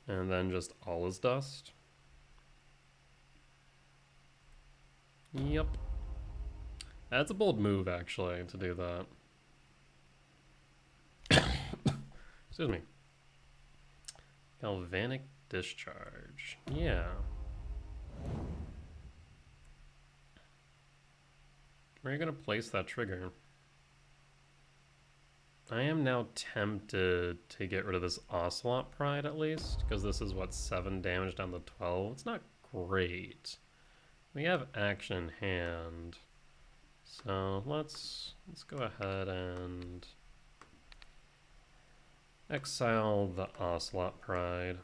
and then just all is dust. Yep. That's a bold move, actually, to do that. Excuse me. Galvanic Discharge. Yeah. Where are you going to place that trigger? I am now tempted to get rid of this Ocelot Pride, at least, because this is, what, 7 damage down to 12? It's not great. We have action in hand, so let's go ahead and exile the Ocelot Pride.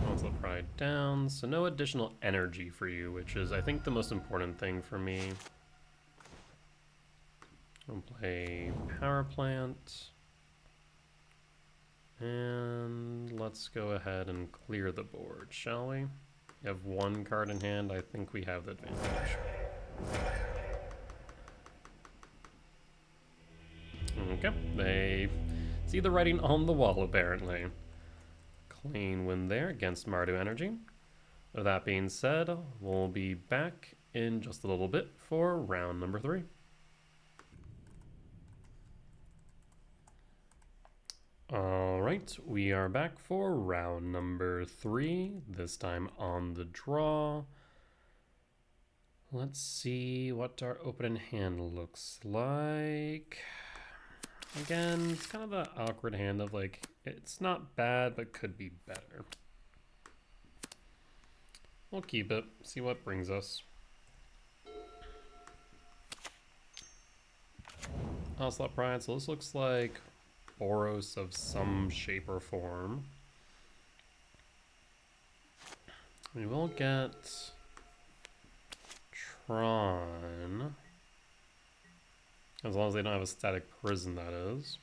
Once Pride down, so no additional energy for you, which is, I think, the most important thing for me. I'll play Power Plant. And let's go ahead and clear the board, shall we? You have one card in hand, I think we have the advantage. Okay, they see the writing on the wall, apparently. Clean win there against Mardu Energy. With that being said, we'll be back in just a little bit for round number 3. Alright, we are back for round number 3, this time on the draw. Let's see what our opening hand looks like. Again, it's kind of the awkward hand of like, it's not bad, but could be better. We'll keep it, see what brings us. Ocelot Pride, so this looks like Boros of some shape or form. We will get Tron. As long as they don't have a static prison, that is.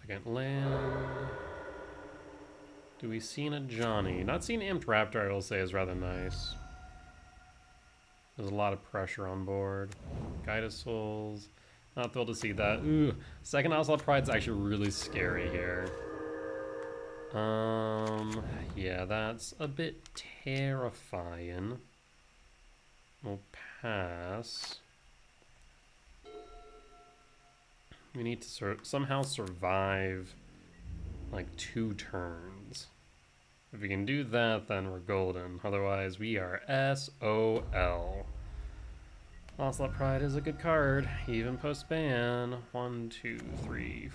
Second land. Do we see a Johnny? Not seeing Amped Raptor, I will say, is rather nice. There's a lot of pressure on board. Guide of Souls. Not thrilled to see that. Ooh, second Ocelot Pride's actually really scary here. Yeah, that's a bit terrifying. We'll pass. We need to somehow survive like 2 turns. If we can do that, then we're golden. Otherwise, we are SOL. Ocelot Pride is a good card, even post-ban. 1, 2, 3,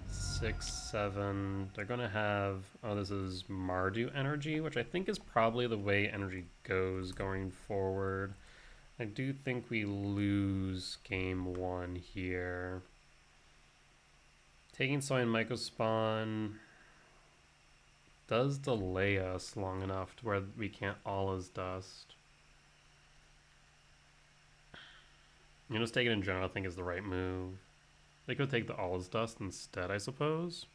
6, 7. They're gonna have, oh, this is Mardu Energy, which I think is probably the way energy goes going forward. I do think we lose game 1 here. Taking Soy and Mycospawn does delay us long enough to where we can't all as dust. You know, just take it in general, I think is the right move. They could take the all as dust instead, I suppose.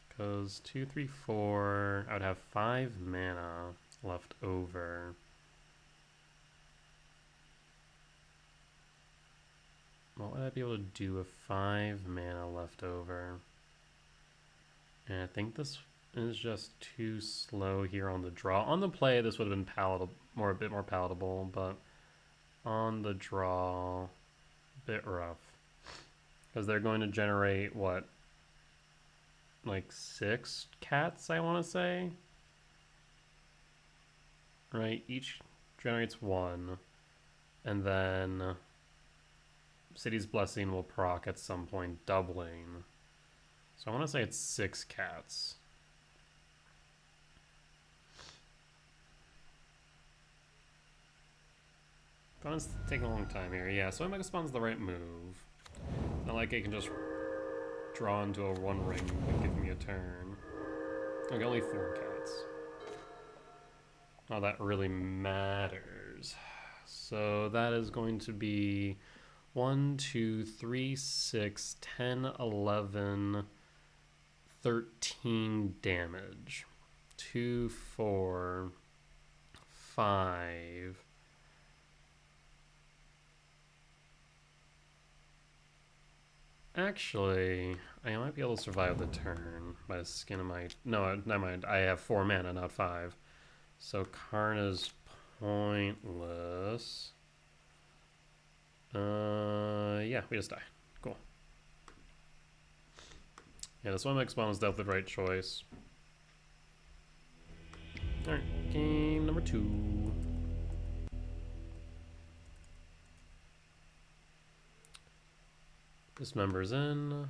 Because 2, 3, 4, I would have 5 mana left over. What would I be able to do with 5 mana left over? And I think this is just too slow here on the draw. On the play, this would have been palatable, a bit more palatable, but on the draw, a bit rough. Because they're going to generate, what, like 6 cats, I want to say? Right, each generates 1, and then City's Blessing will proc at some point, doubling. So I want to say it's 6 cats. It's taking a long time here. Yeah, so Megaspawn's the right move. Not like it can just draw into a 1 ring and give me a turn. Okay, only 4 cats. Oh, that really matters. So that is going to be 1, 2, 3, 6, 10, 11, 13 damage. 2, 4, 5. Actually, I might be able to survive the turn by the skin of my... No, never mind. I have 4 mana, not 5. So Karna's pointless. Yeah, we just die. Cool. Yeah, this one makes one was definitely the right choice. Alright, game number 2. Dismember's in.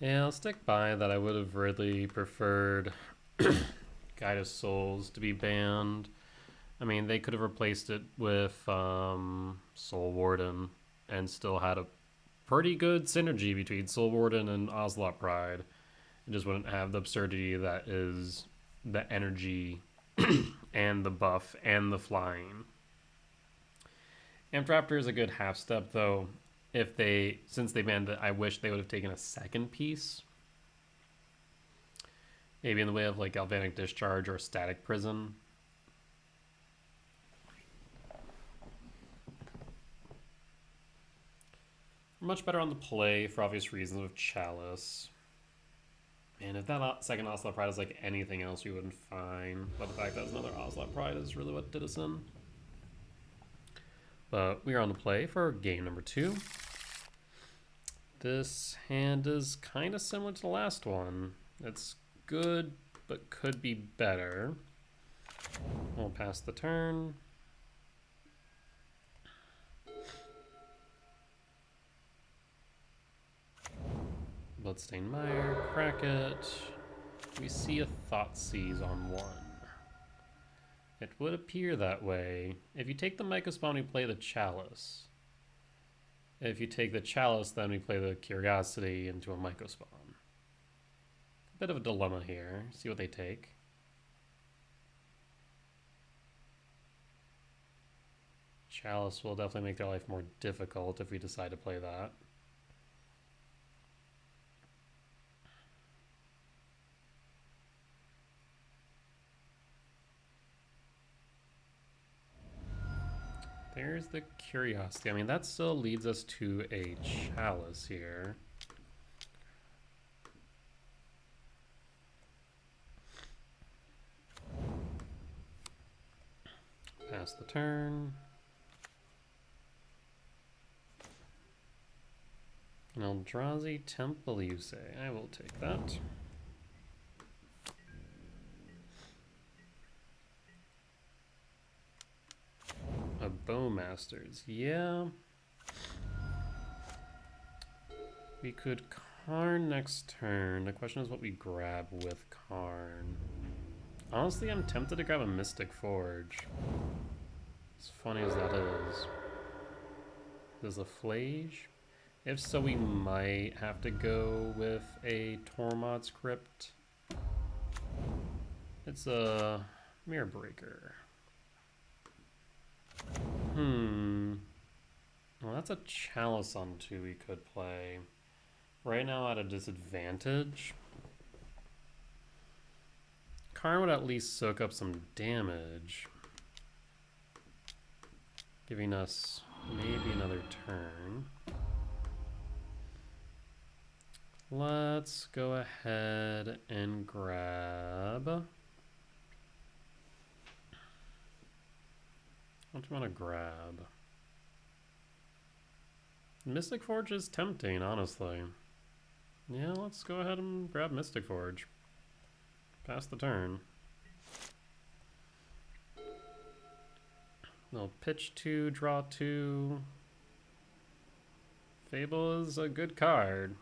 Yeah, I'll stick by that. I would have really preferred Guide of Souls to be banned. I mean, they could have replaced it with Soul Warden and still had a pretty good synergy between Soul Warden and Ocelot Pride. It just wouldn't have the absurdity that is the energy and the buff and the flying. Amptraptor is a good half step, though. Since they banned it, I wish they would have taken a second piece. Maybe in the way of like Galvanic Discharge or Static Prison. Much better on the play for obvious reasons with Chalice. And if that second Ocelot Pride is like anything else, we wouldn't fine. But the fact that it's another Ocelot Pride is really what did us in. But we are on the play for game number 2. This hand is kind of similar to the last one. It's good, but could be better. We'll pass the turn. Bloodstained Mire, crack it. We see a Thoughtseize on 1. It would appear that way. If you take the Mycospawn, we play the Chalice. If you take the Chalice, then we play the Curiosity into a Mycospawn. Bit of a dilemma here. See what they take. Chalice will definitely make their life more difficult if we decide to play that. There's the Curiosity. I mean, that still leads us to a Chalice here. Pass the turn. An Eldrazi Temple, you say? I will take that. A Bowmasters, yeah. We could Karn next turn. The question is what we grab with Karn. Honestly, I'm tempted to grab a Mystic Forge. As funny as that is. There's a Flage? If so, we might have to go with a Tormod's Crypt. It's a Mirror Breaker. Well, that's a Chalice on 2 we could play. Right now at a disadvantage. Karn would at least soak up some damage, giving us maybe another turn. Let's go ahead and grab... What do you want to grab? Mystic Forge is tempting, honestly. Yeah, let's go ahead and grab Mystic Forge. Pass the turn. We'll pitch 2, draw 2. Fable is a good card,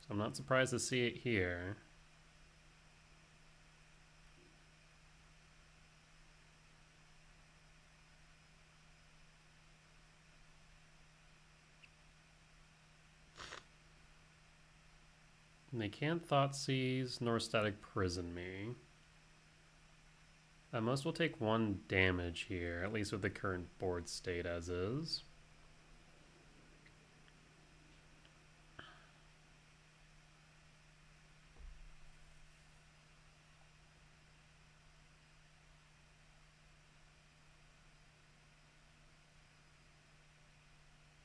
so I'm not surprised to see it here. And they can't Thoughtseize nor Static Prison me. At most we'll take 1 damage here, at least with the current board state as is.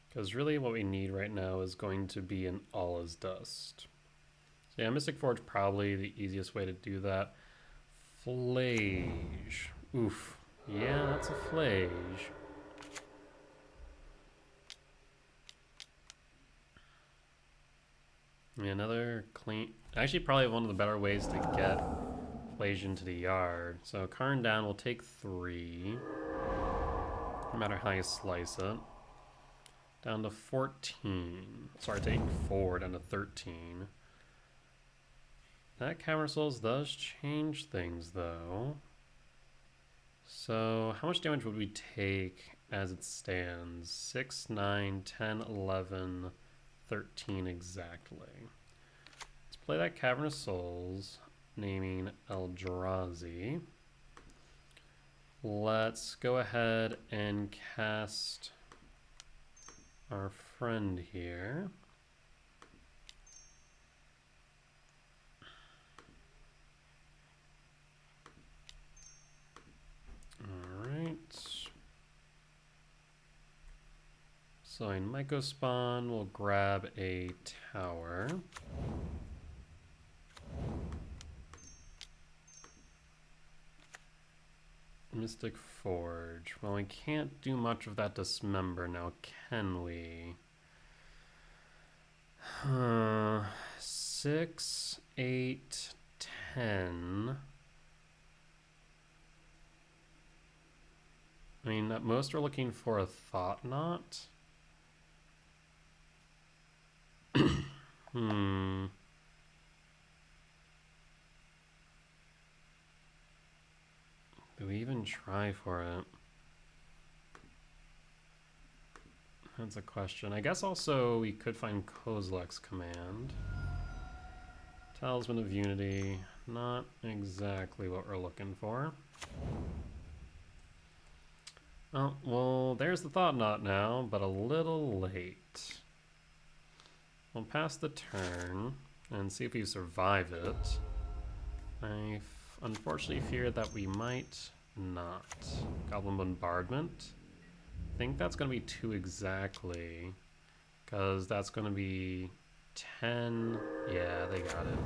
Because really what we need right now is going to be an All Is Dust. So yeah, Mystic Forge probably the easiest way to do that. Flage. Oof. Yeah, that's a Flage. Yeah, another clean... Actually, probably one of the better ways to get Flage into the yard. So Karn down will take 3. No matter how you slice it. Down to 14. Sorry, taking 4 down to 13. That Cavern Souls does change things, though. So how much damage would we take as it stands? 6, 9, 10, 11, 13 exactly. Let's play that Cavern of Souls, naming Eldrazi. Let's go ahead and cast our friend here. Alright. So in Mycospawn, we'll grab a tower. Mystic Forge. Well, we can't do much of that Dismember now, can we? 6, 8, 10. I mean, at most we're looking for a Thought Knot. Do we even try for it? That's a question. I guess also we could find Kozilek's Command. Talisman of Unity. Not exactly what we're looking for. Oh, well, there's the Thought Knot now, but a little late. We'll pass the turn and see if we survive it. I unfortunately fear that we might not. Goblin Bombardment. I think that's going to be 2 exactly, because that's going to be 10. Yeah, they got it.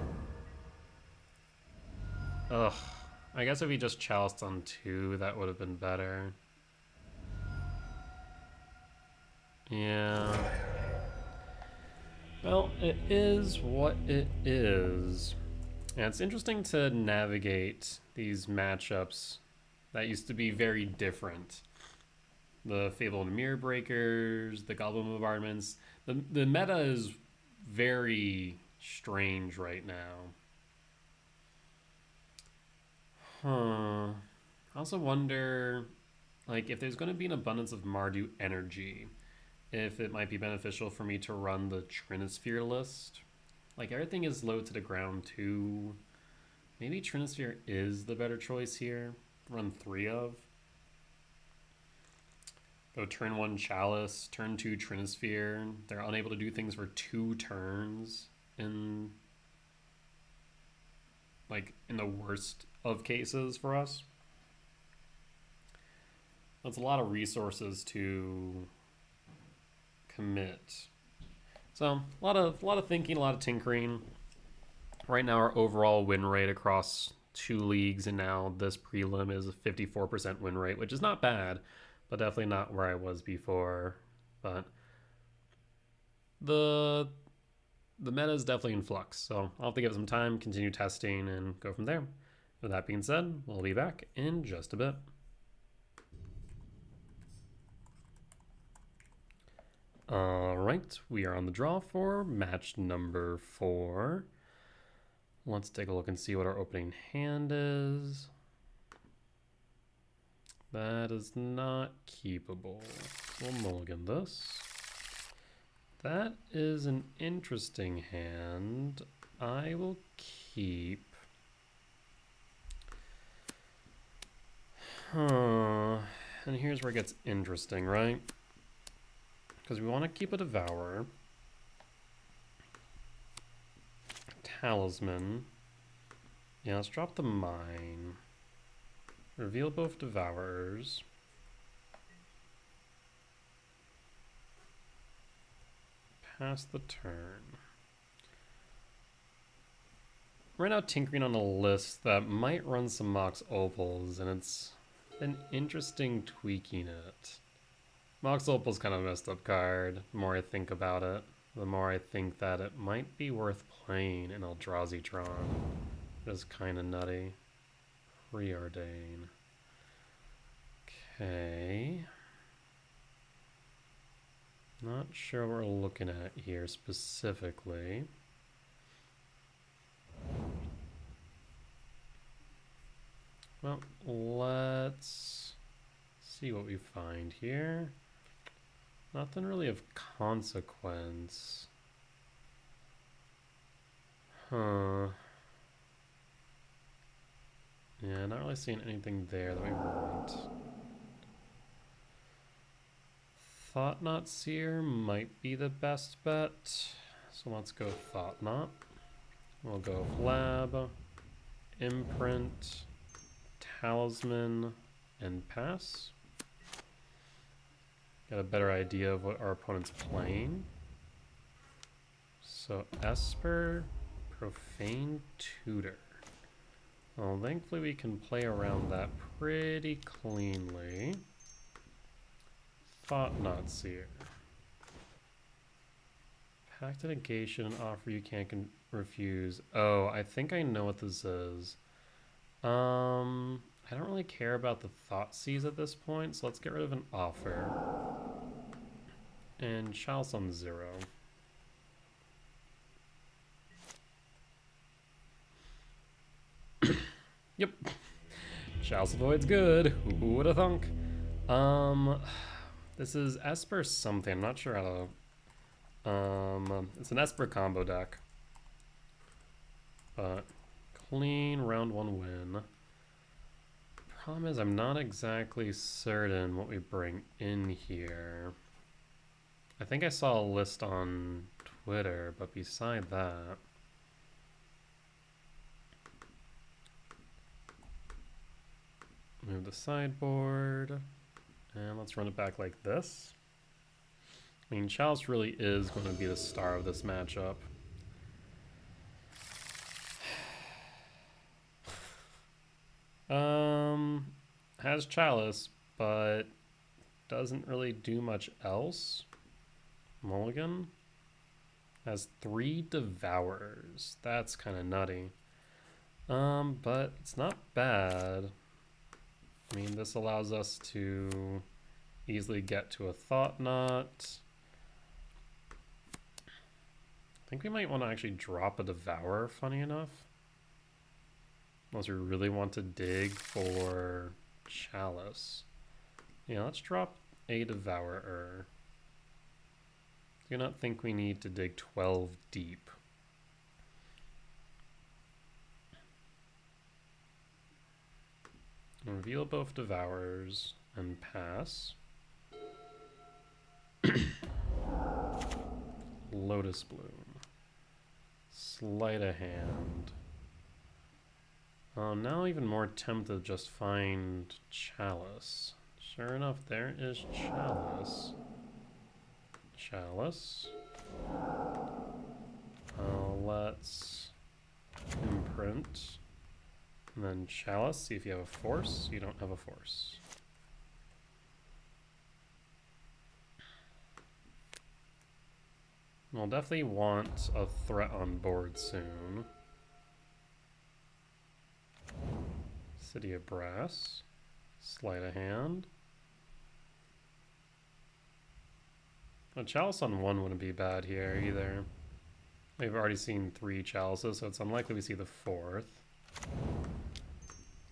Ugh. I guess if we just chaliced on 2, that would have been better. Yeah. Well, it is what it is. And it's interesting to navigate these matchups that used to be very different. The Fabled Mirror Breakers, the Goblin Bombardments. The meta is very strange right now. I also wonder, like, if there's going to be an abundance of Mardu Energy, if it might be beneficial for me to run the Trinisphere list. Like, everything is low to the ground too. Maybe Trinisphere is the better choice here. Run 3 of. Go turn 1 Chalice, turn 2 Trinisphere. They're unable to do things for 2 turns in the worst of cases for us. That's a lot of resources to commit. So a lot of thinking, a lot of tinkering. Right now our overall win rate across 2 leagues and now this prelim is a 54% win rate, which is not bad, but definitely not where I was before. But the meta is definitely in flux, so I'll have to give it some time, continue testing, and go from there. With that being said, we'll be back in just a bit. Alright, we are on the draw for match number 4. Let's take a look and see what our opening hand is. That is not keepable. We'll mulligan this. That is an interesting hand. I will keep. And here's where it gets interesting, right? Because we want to keep a Devourer. Talisman. Yeah, let's drop the Mine. Reveal both Devourers. Pass the turn. Right now tinkering on a list that might run some Mox Opals, and it's been interesting tweaking it. Mox Opal's kind of a messed up card. The more I think about it, the more I think that it might be worth playing in Eldrazi Tron. It is kind of nutty. Preordain. Okay. Not sure what we're looking at here specifically. Well, let's see what we find here. Nothing really of consequence. Huh. Yeah, not really seeing anything there that we want. Thought Knot Seer might be the best bet. So let's go Thought Knot. We'll go Lab, Imprint, Talisman, and pass. Get a better idea of what our opponent's playing. So Esper, Profane Tutor. Well, thankfully we can play around that pretty cleanly. Thought Knot Seer. Pact Negation, offer you can't refuse. Oh, I think I know what this is. I don't really care about the Thought Seize at this point, so let's get rid of an offer. And Chalice on 0. Yep. Chalice Void's good. Who would have thunk? This is Esper something. I'm not sure how to... it's an Esper combo deck. But clean round 1 win. Problem is I'm not exactly certain what we bring in here. I think I saw a list on Twitter, but beside that... Move the sideboard, and let's run it back like this. I mean, Chalice really is going to be the star of this matchup. Has Chalice, but doesn't really do much else. Mulligan has 3 Devourers. That's kind of nutty. But it's not bad. I mean, this allows us to easily get to a Thought Knot. I think we might want to actually drop a Devourer, funny enough. Unless we really want to dig for Chalice. Yeah, let's drop a Devourer. Do not think we need to dig 12 deep. Reveal both Devourers and pass. Lotus Bloom. Sleight of Hand. Now even more tempted to just find Chalice. Sure enough, there is Chalice. Chalice. Let's imprint. And then Chalice, see if you have a force. You don't have a force. We'll definitely want a threat on board soon. City of Brass. Sleight of Hand. A Chalice on 1 wouldn't be bad here either. We've already seen 3 Chalices, so it's unlikely we see the 4th.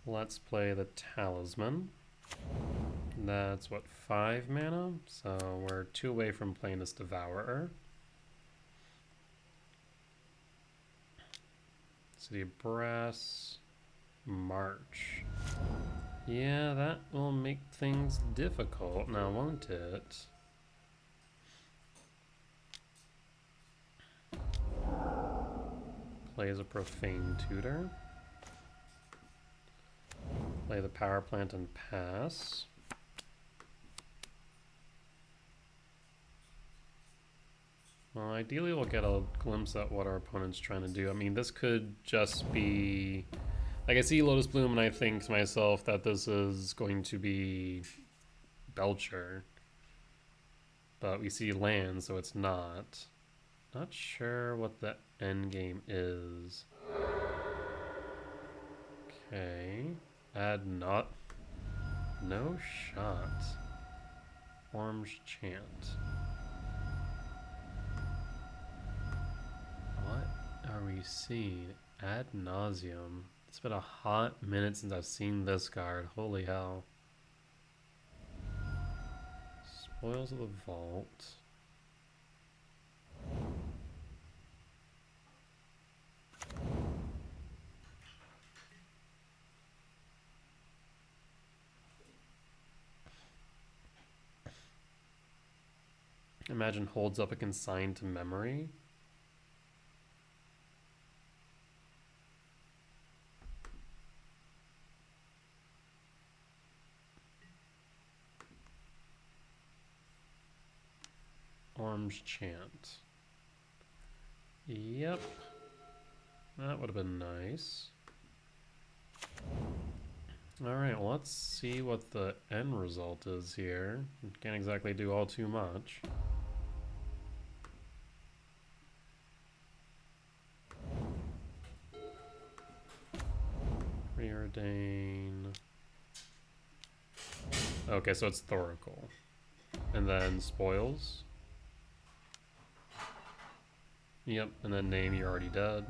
Let's play the Talisman. That's what, 5 mana? So we're 2 away from playing this Devourer. City of Brass. March. Yeah, that will make things difficult now, won't it? Plays a Profane Tutor. Play the Power Plant and pass. Well, ideally we'll get a glimpse at what our opponent's trying to do. I mean, this could just be... Like, I see Lotus Bloom and I think to myself that this is going to be Belcher. But we see land, so it's not. Not sure what the end game is. Okay. Add not. No shot. Orange Chant. What are we seeing? Ad Nauseam. It's been a hot minute since I've seen this card. Holy hell. Spoils of the Vault. Imagine holds up a consign to memory. Orange Chant. Yep. That would have been nice. Alright, well, let's see what the end result is here. Can't exactly do all too much. Preordain. Okay, so it's Thoracle. And then Spoils. Yep, and then Name, you're already dead.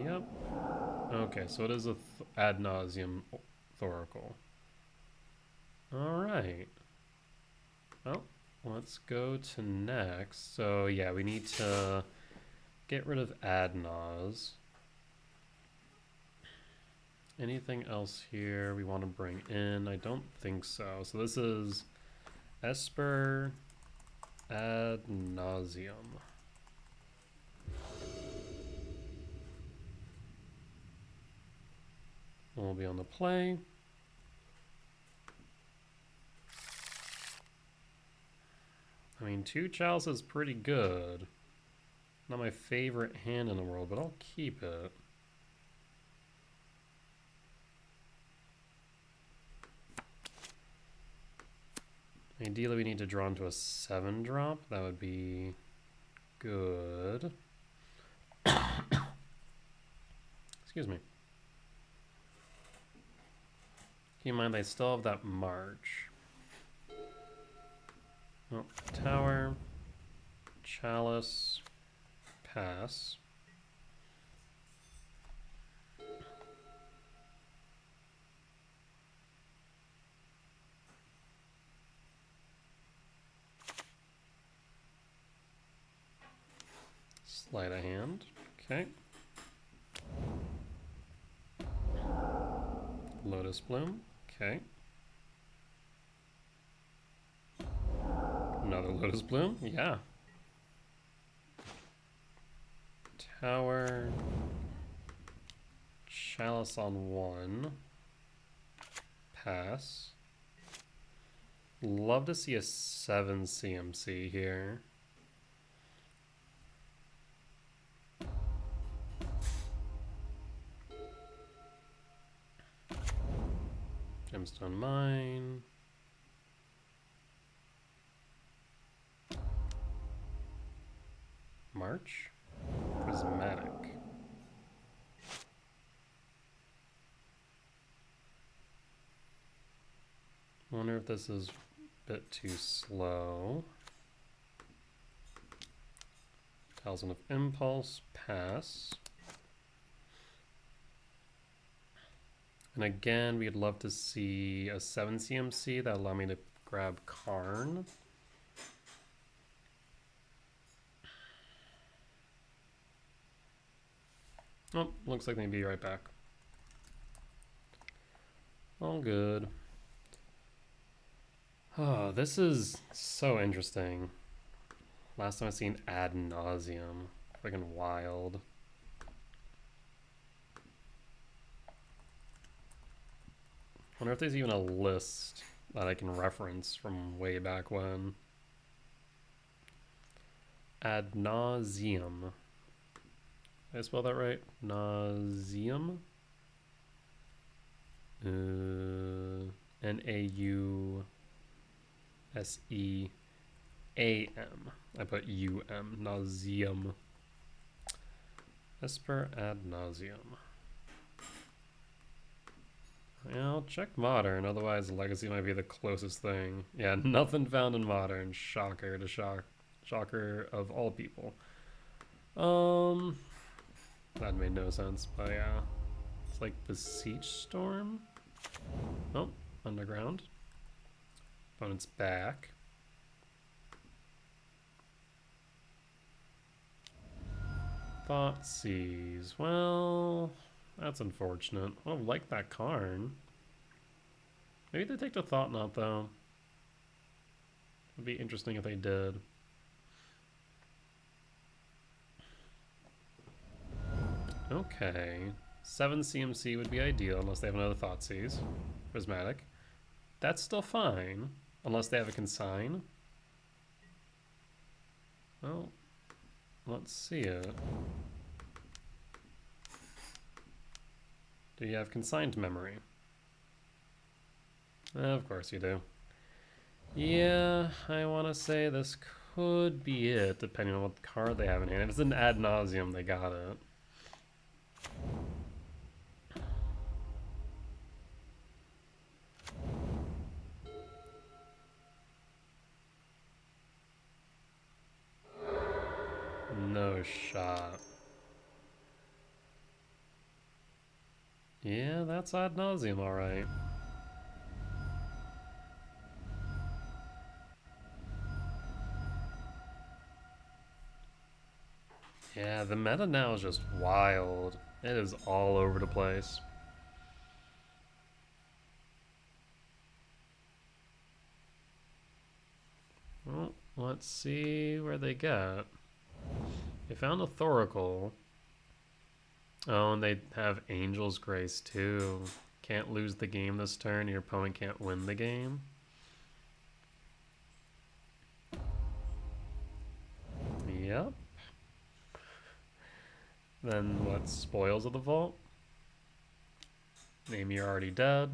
Yep. Okay, so it is a Ad Nauseam Thoracle. Alright. Well, let's go to next. So yeah, we need to get rid of Ad Naus. Anything else here we want to bring in? I don't think so. So this is Esper Ad Nauseam. We'll be on the play. I mean, 2 Chalice is pretty good. Not my favorite hand in the world, but I'll keep it. Ideally, we need to draw into a 7-drop. That would be good. Excuse me. Keep in mind, I still have that March. Oh, Tower, Chalice, pass. Sleight of hand, okay. Lotus Bloom, okay. Another Lotus Bloom, yeah. Tower, Chalice on 1, pass. Love to see a 7 CMC here. Gemstone Mine. March. Prismatic. Wonder if this is a bit too slow. Talisman of Impulse, pass. And again, we'd love to see a 7 CMC that allow me to grab Karn. Oh, looks like they'd be right back. All good. Oh, this is so interesting. Last time I've seen Ad Nauseam. Freaking wild. Wonder if there's even a list that I can reference from way back when. Ad Nauseam. Did I spell that right? Nauseam? N-A-U-S-E-A-M. I put U-M. Nauseam. Esper Ad Nauseam. Yeah, I'll check Modern, otherwise Legacy might be the closest thing. Yeah, nothing found in Modern. Shocker to shock Shocker of all people. That made no sense, but yeah. It's like Beseech Storm. Oh, underground. Opponent's back. Thoughtseize. Well, that's unfortunate. I don't like that card. Maybe they take the Thought Knot, though. It'd be interesting if they did. Okay. 7 CMC would be ideal unless they have another Thoughtseize. Prismatic. That's still fine. Unless they have a Consign. Well, let's see it. Do you have Consigned Memory? Of course you do. Yeah, I want to say this could be it, depending on what card they have in hand. If it's an Ad Nauseam, they got it. No shot. Yeah, that's Ad Nauseam, alright. Yeah, the meta now is just wild. It is all over the place. Well, let's see where they get. They found a Thoracle. Oh, and they have Angel's Grace too. Can't lose the game this turn. Your opponent can't win the game. Yep. Then what? Spoils of the Vault? Name you're already dead.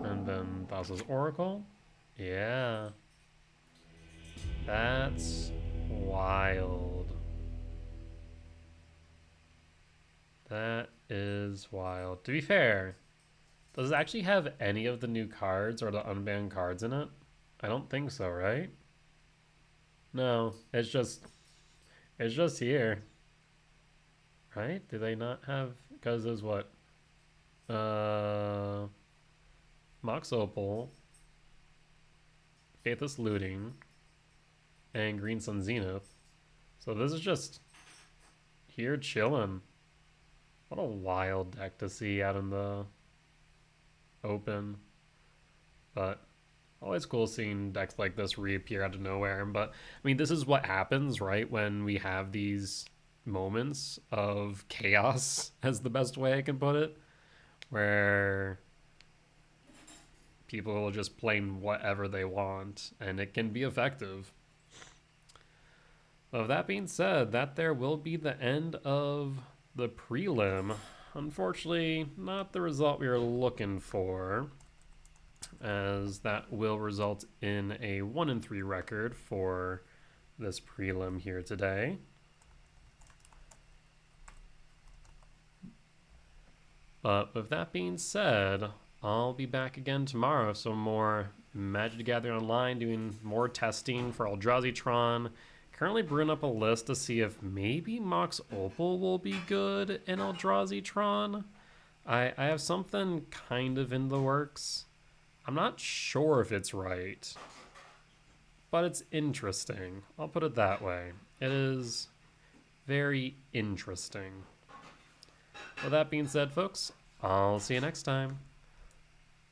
And then Thassa's Oracle? Yeah. That's wild. That is wild. To be fair, does it actually have any of the new cards or the unbanned cards in it? I don't think so, right? No, it's just here. Right? Do they not have, because there's what? Mox Opal, Faithless Looting, and Green Sun Zenith. So this is just here chilling. What a wild deck to see out in the open. But always cool seeing decks like this reappear out of nowhere. But I mean, this is what happens, right? When we have these moments of chaos, as the best way I can put it, where people will just play whatever they want, and it can be effective. With that being said, that there will be the end of the prelim. Unfortunately, not the result we were looking for, as that will result in a 1-3 record for this prelim here today. But with that being said, I'll be back again tomorrow with some more Magic the Gathering Online, doing more testing for Eldrazi Tron. Currently brewing up a list to see if maybe Mox Opal will be good in Eldrazi Tron. I have something kind of in the works. I'm not sure if it's right, but it's interesting. I'll put it that way. It is very interesting. With that being said, folks, I'll see you next time.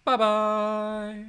Bye-bye!